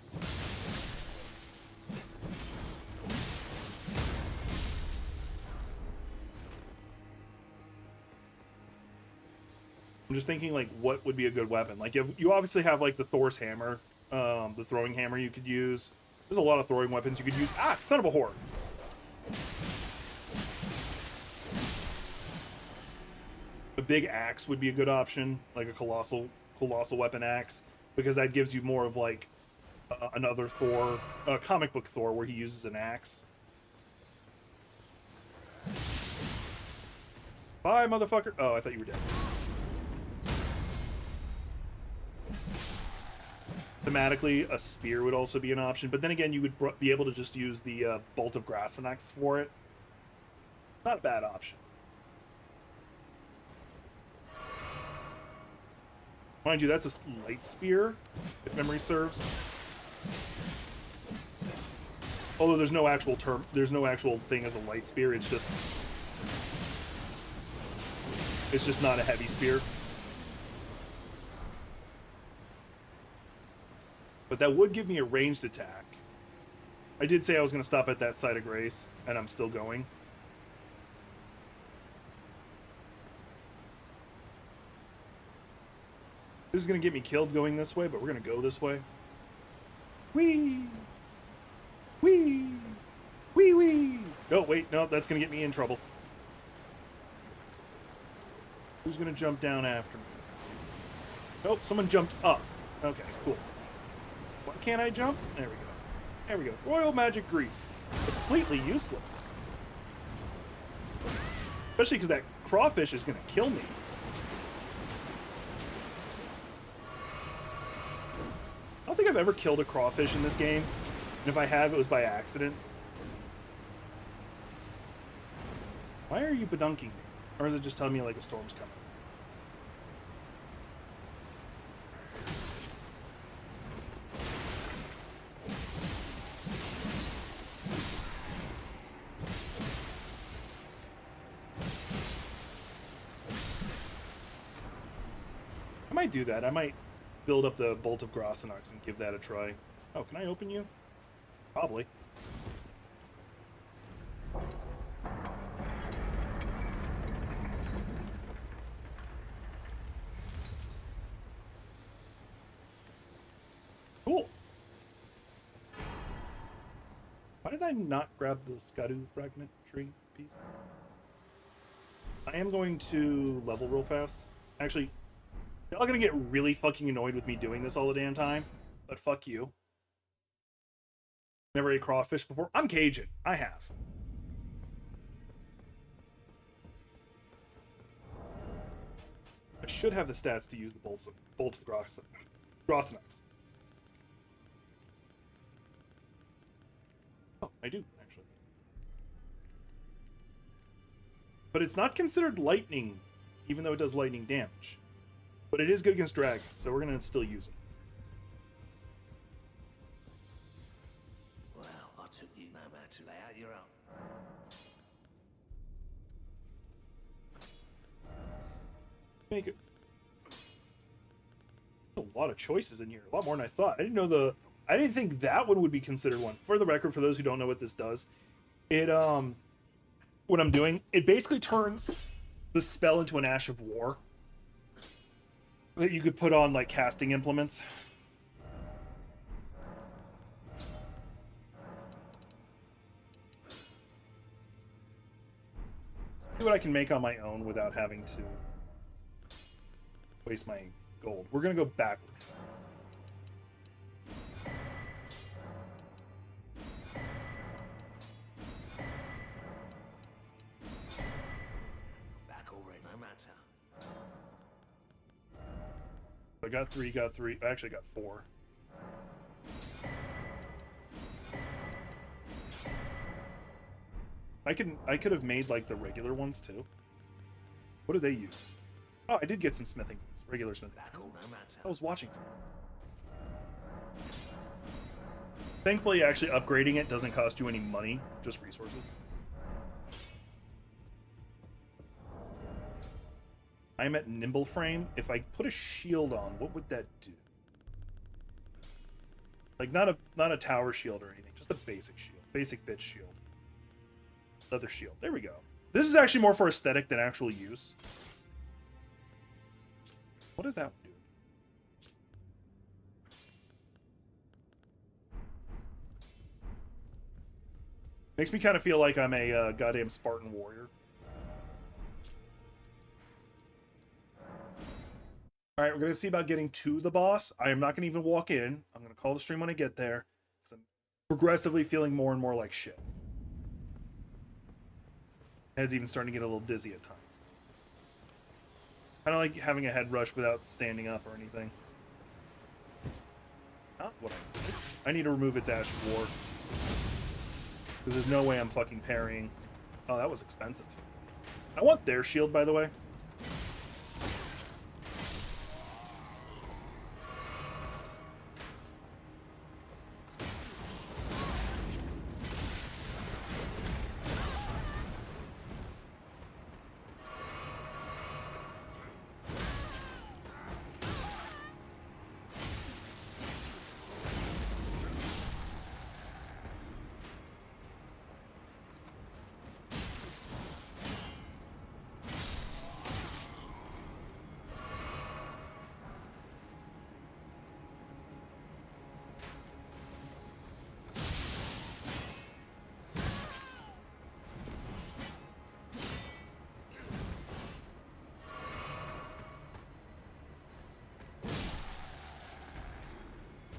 I'm just thinking, like, what would be a good weapon? Like, you obviously have, like, the Thor's hammer, the throwing hammer you could use. There's a lot of throwing weapons you could use. Ah, son of a whore! A big axe would be a good option, like a colossal weapon axe, because that gives you more of, like, another Thor, comic book Thor, where he uses an axe. Bye, motherfucker! Oh, I thought you were dead. Thematically, a spear would also be an option, but then again, you would be able to just use the Bolt of Grasanax for it. Not a bad option. Mind you, that's a light spear, if memory serves. Although there's no actual thing as a light spear. It's just not a heavy spear. But that would give me a ranged attack. I did say I was going to stop at that Site of Grace, and I'm still going. This is going to get me killed going this way, but we're going to go this way. Whee! Whee! Whee wee! No, wait, no, that's going to get me in trouble. Who's going to jump down after me? Nope, someone jumped up. Okay, cool. Why can't I jump? There we go. There we go. Royal Magic Grease. Completely useless. Especially because that crawfish is going to kill me. I don't think I've ever killed a crawfish in this game. And if I have, it was by accident. Why are you bedunking me? Or is it just telling me, like, a storm's coming? I might do that. I might build up the Bolt of Grasanax and give that a try. Oh, can I open you? Probably. Cool. Why did I not grab the Skadu fragment tree piece? I am going to level real fast. Actually, y'all are gonna get really fucking annoyed with me doing this all the damn time, but fuck you. Never ate crawfish before? I'm Cajun. I have. I should have the stats to use the Bolt of Grossenax. Oh, I do, actually. But it's not considered lightning, even though it does lightning damage. But it is good against dragons, so we're going to still use it. Well, I took you no matter to lay out your own. Make it. A lot of choices in here, a lot more than I thought. I didn't think that one would be considered one. For the record, for those who don't know what this does, it what I'm doing, it basically turns the spell into an Ash of War that you could put on like casting implements. See what I can make on my own without having to waste my gold. We're gonna go backwards. Back already, no matter. I got three. I actually got 4. I could have made like the regular ones too. What do they use? Oh, I did get some smithing ones, regular smithing. Back all no matter. I was watching for it. Thankfully, actually upgrading it doesn't cost you any money, just resources. I'm at Nimble Frame. If I put a shield on, what would that do? Like not a tower shield or anything, just a basic shield, basic bitch shield. Leather shield. There we go. This is actually more for aesthetic than actual use. What does that do? Makes me kind of feel like I'm a goddamn Spartan warrior. Alright, we're going to see about getting to the boss. I am not going to even walk in. I'm going to call the stream when I get there, because I'm progressively feeling more and more like shit. Head's even starting to get a little dizzy at times. Kind of like having a head rush without standing up or anything. Not what I need. I need to remove its Ash of War. Because there's no way I'm fucking parrying. Oh, that was expensive. I want their shield, by the way.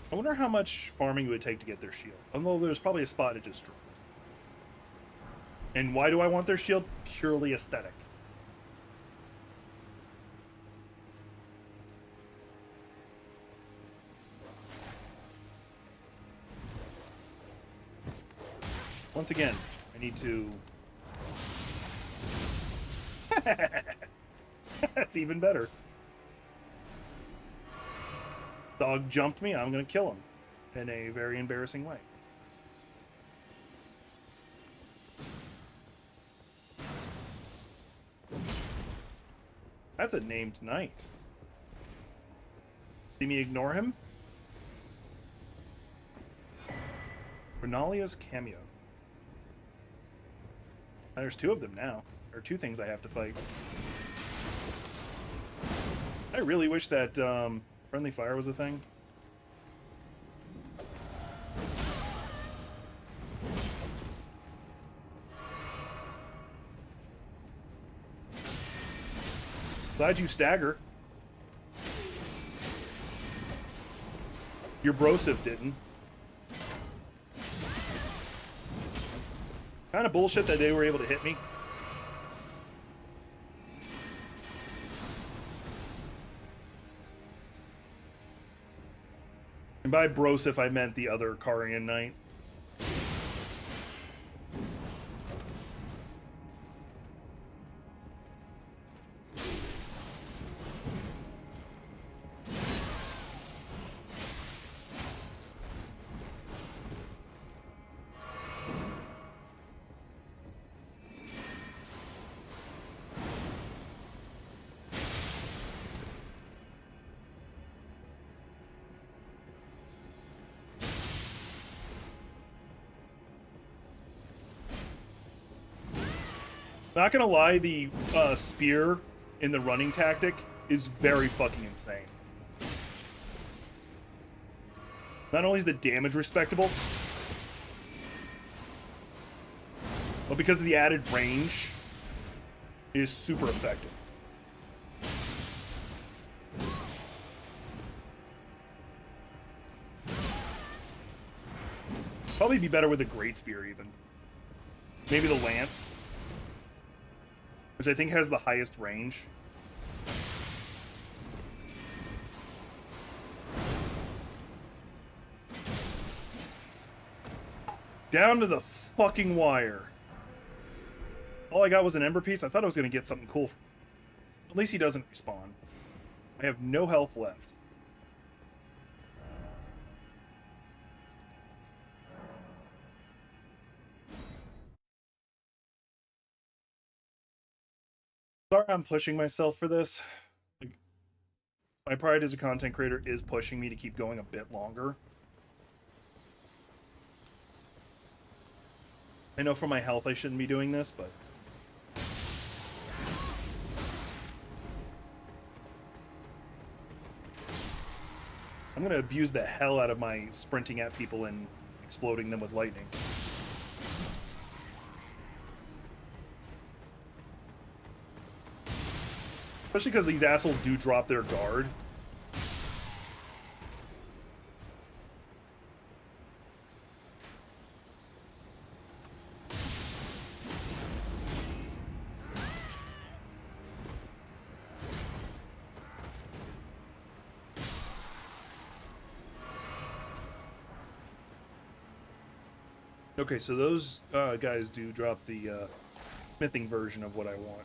I wonder how much farming it would take to get their shield. Although there's probably a spot it just drops. And why do I want their shield? Purely aesthetic. Once again, I need to... That's even better. Dog jumped me, I'm gonna kill him. In a very embarrassing way. That's a named knight. See me ignore him? Renalia's cameo. There's 2 of them now. There are 2 things I have to fight. I really wish that friendly fire was a thing. Glad you stagger. Your brosif didn't. Kind of bullshit that they were able to hit me. And by Brosif, I meant the other Karian Knight. Not gonna lie, the spear in the running tactic is very fucking insane. Not only is the damage respectable, but because of the added range, it is super effective. Probably be better with a great spear even. Maybe the lance, which I think has the highest range. Down to the fucking wire. All I got was an Ember Piece. I thought I was going to get something cool. At least he doesn't respawn. I have no health left. Sorry I'm pushing myself for this. Like, my pride as a content creator is pushing me to keep going a bit longer. I know for my health I shouldn't be doing this, but... I'm going to abuse the hell out of my sprinting at people and exploding them with lightning. Especially because these assholes do drop their guard. Okay, so those guys do drop the smithing version of what I want.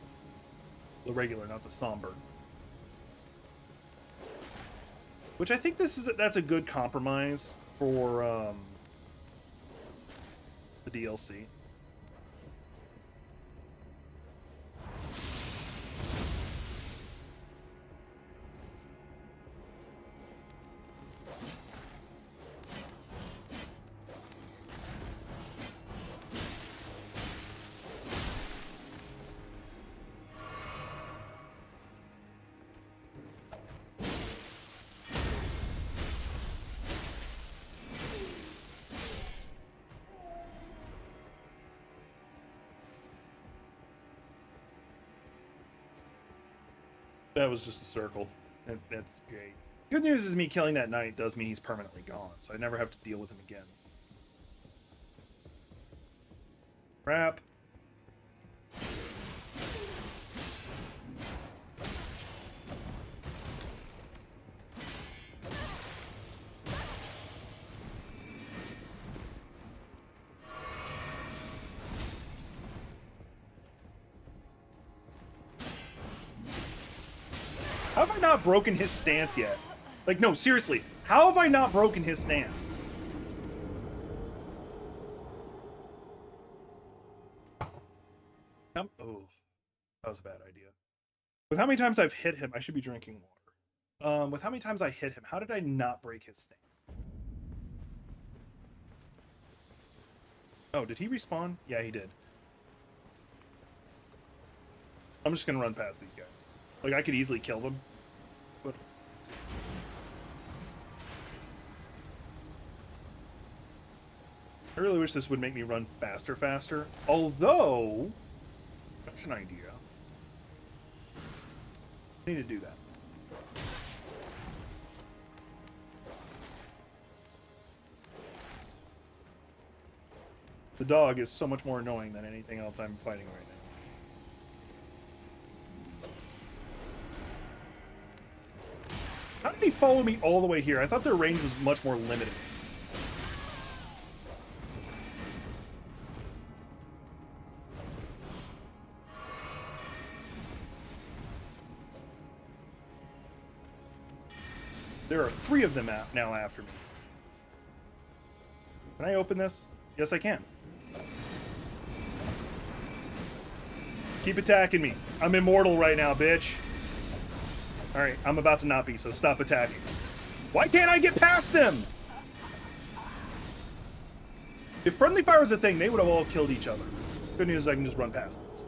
The regular, not the somber. Which I think that's a good compromise for the DLC. That was just a circle. That's great. Good news is me killing that knight does mean he's permanently gone, so I never have to deal with him again. Crap. How have I not broken his stance yet? Like, no, seriously. How have I not broken his stance? Oh, that was a bad idea. With how many times I've hit him, I should be drinking water. With how many times I hit him, how did I not break his stance? Oh, did he respawn? Yeah, he did. I'm just gonna run past these guys. Like, I could easily kill them, but... I really wish this would make me run faster. Although... That's an idea. I need to do that. The dog is so much more annoying than anything else I'm fighting right now. How many follow me all the way here? I thought their range was much more limited. There are 3 of them now after me. Can I open this? Yes, I can. Keep attacking me. I'm immortal right now, bitch. Alright, I'm about to not be, so stop attacking. Why can't I get past them? If friendly fire was a thing, they would have all killed each other. Good news is I can just run past this.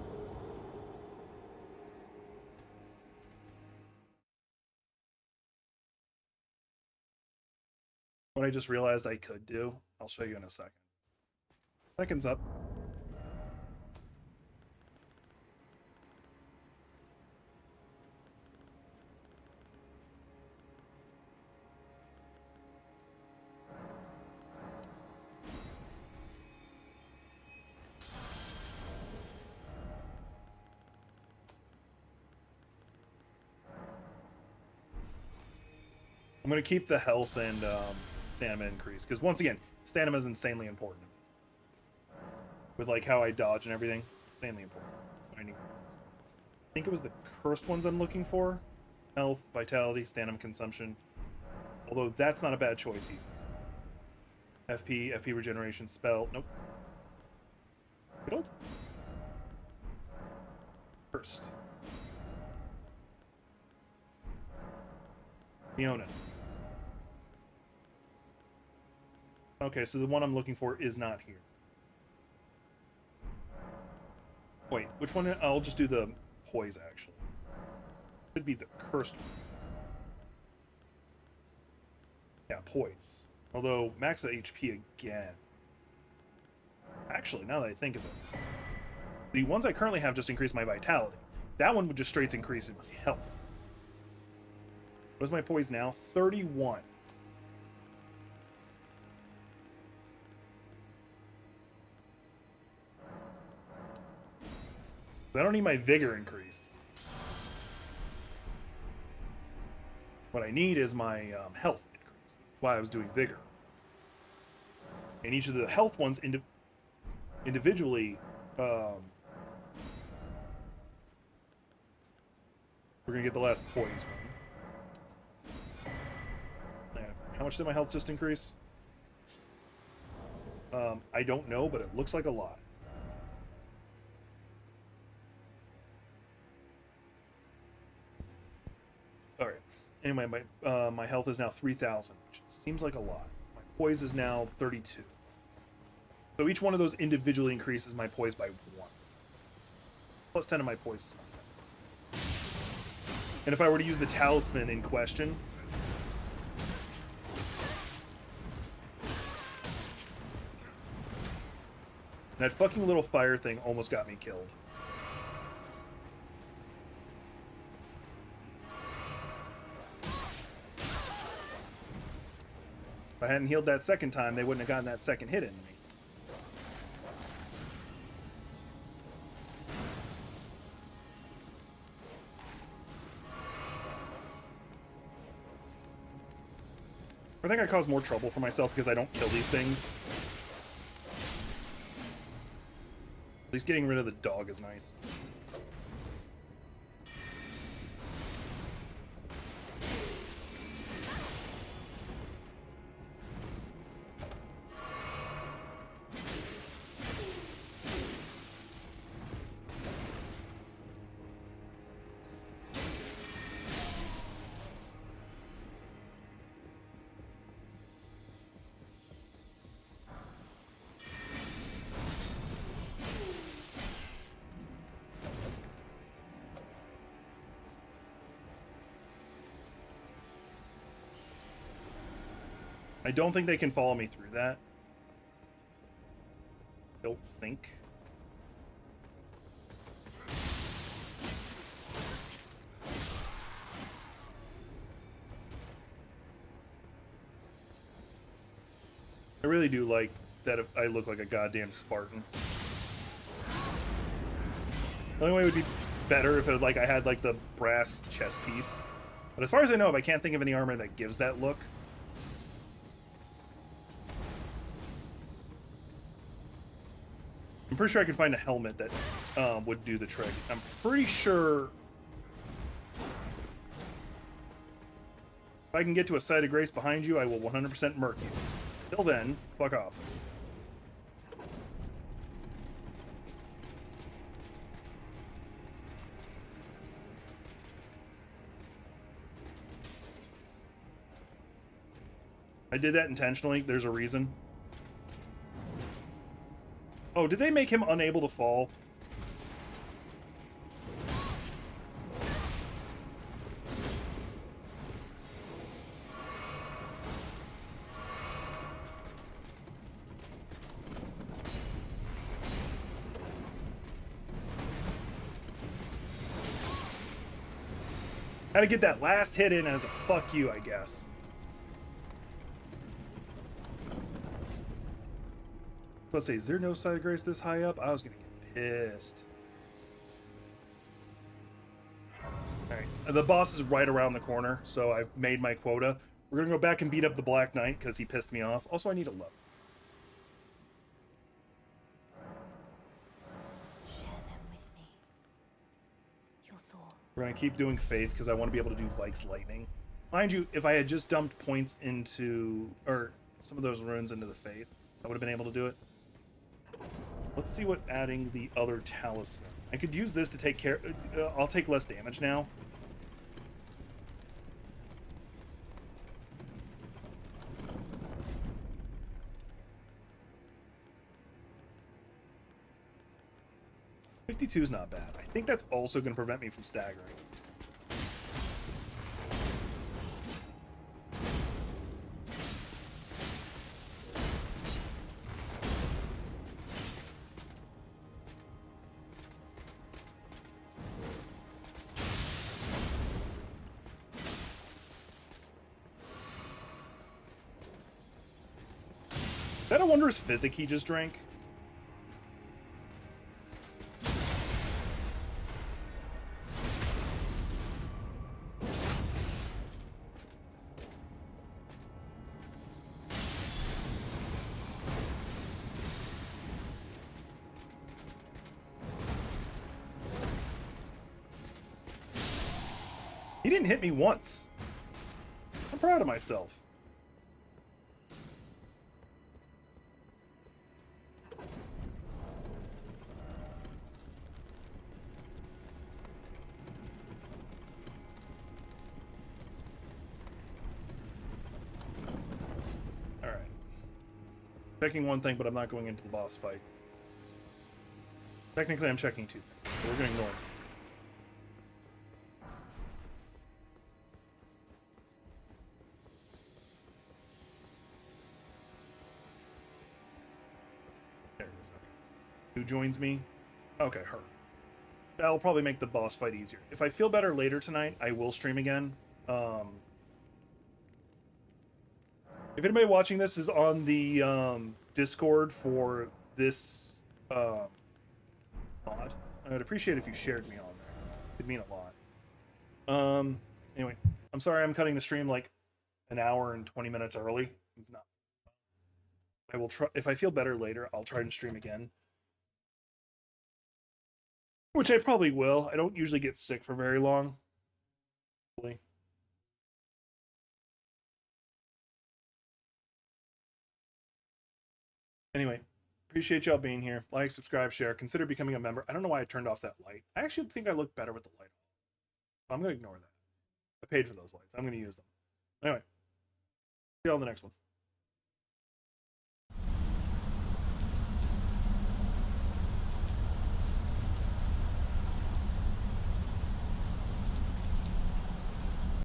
What I just realized I could do, I'll show you in a second. Seconds up. I'm going to keep the health and stamina increase, because once again, stamina is insanely important. With like how I dodge and everything, insanely important. I think it was the cursed ones I'm looking for. Health, vitality, stamina consumption. Although that's not a bad choice either. FP regeneration, spell, nope. Riddled? Cursed. Fiona. Okay, so the one I'm looking for is not here. Wait, which one? I'll just do the poise, actually. Should be the cursed one. Yeah, poise. Although, max HP again. Actually, now that I think of it, the ones I currently have just increase my vitality. That one would just straight increase in my health. What is my poise now? 31. I don't need my vigor increased. What I need is my health increased. That's why I was doing vigor. And each of the health ones individually, we're gonna get the last poise one. How much did my health just increase? I don't know, but it looks like a lot. Alright. Anyway, my health is now 3,000, which seems like a lot. My poise is now 32. So each one of those individually increases my poise by 1. Plus 10 of my poise is not bad. And if I were to use the talisman in question, that fucking little fire thing almost got me killed. If I hadn't healed that second time, they wouldn't have gotten that second hit in me. I think I cause more trouble for myself because I don't kill these things. At least getting rid of the dog is nice. I don't think they can follow me through that. Don't think. I really do like that if I look like a goddamn Spartan. The only way it would be better if it, like, I had like the brass chest piece. But as far as I know, I can't think of any armor that gives that look. I'm pretty sure I could find a helmet that would do the trick. I'm pretty sure if I can get to a site of grace behind you, I will 100% murk you. Till then, fuck off. I did that intentionally. There's a reason. Oh, did they make him unable to fall? Had to get that last hit in as a fuck you, I guess. Let's see, is there no side of grace this high up? I was gonna get pissed. Alright, the boss is right around the corner, so I've made my quota. We're gonna go back and beat up the Black Knight because he pissed me off. Also, I need a level. Share them with me. Your thoughts. We're gonna keep doing Faith because I want to be able to do Vike's Lightning. Mind you, if I had just dumped points into, or some of those runes into the Faith, I would have been able to do it. Let's see what adding the other talisman. I could use this to take care... I'll take less damage now. $52 is not bad. I think that's also going to prevent me from staggering. Is that a wondrous physic he just drank? He didn't hit me once. I'm proud of myself. Alright. Checking one thing, but I'm not going into the boss fight. Technically, I'm checking two things, so we're going to ignore them. There it is. Okay. Who joins me? Okay, her. That'll probably make the boss fight easier. If I feel better later tonight, I will stream again. If anybody watching this is on the Discord for this mod, I would appreciate if you shared me on there. It'd mean a lot. Anyway, I'm sorry I'm cutting the stream like an hour and 20 minutes early. No. I will try. If I feel better later, I'll try and stream again. Which I probably will. I don't usually get sick for very long. Hopefully. Anyway, appreciate y'all being here. Like, subscribe, share. Consider becoming a member. I don't know why I turned off that light. I actually think I look better with the light on. I'm going to ignore that. I paid for those lights. I'm going to use them. Anyway, see y'all in the next one.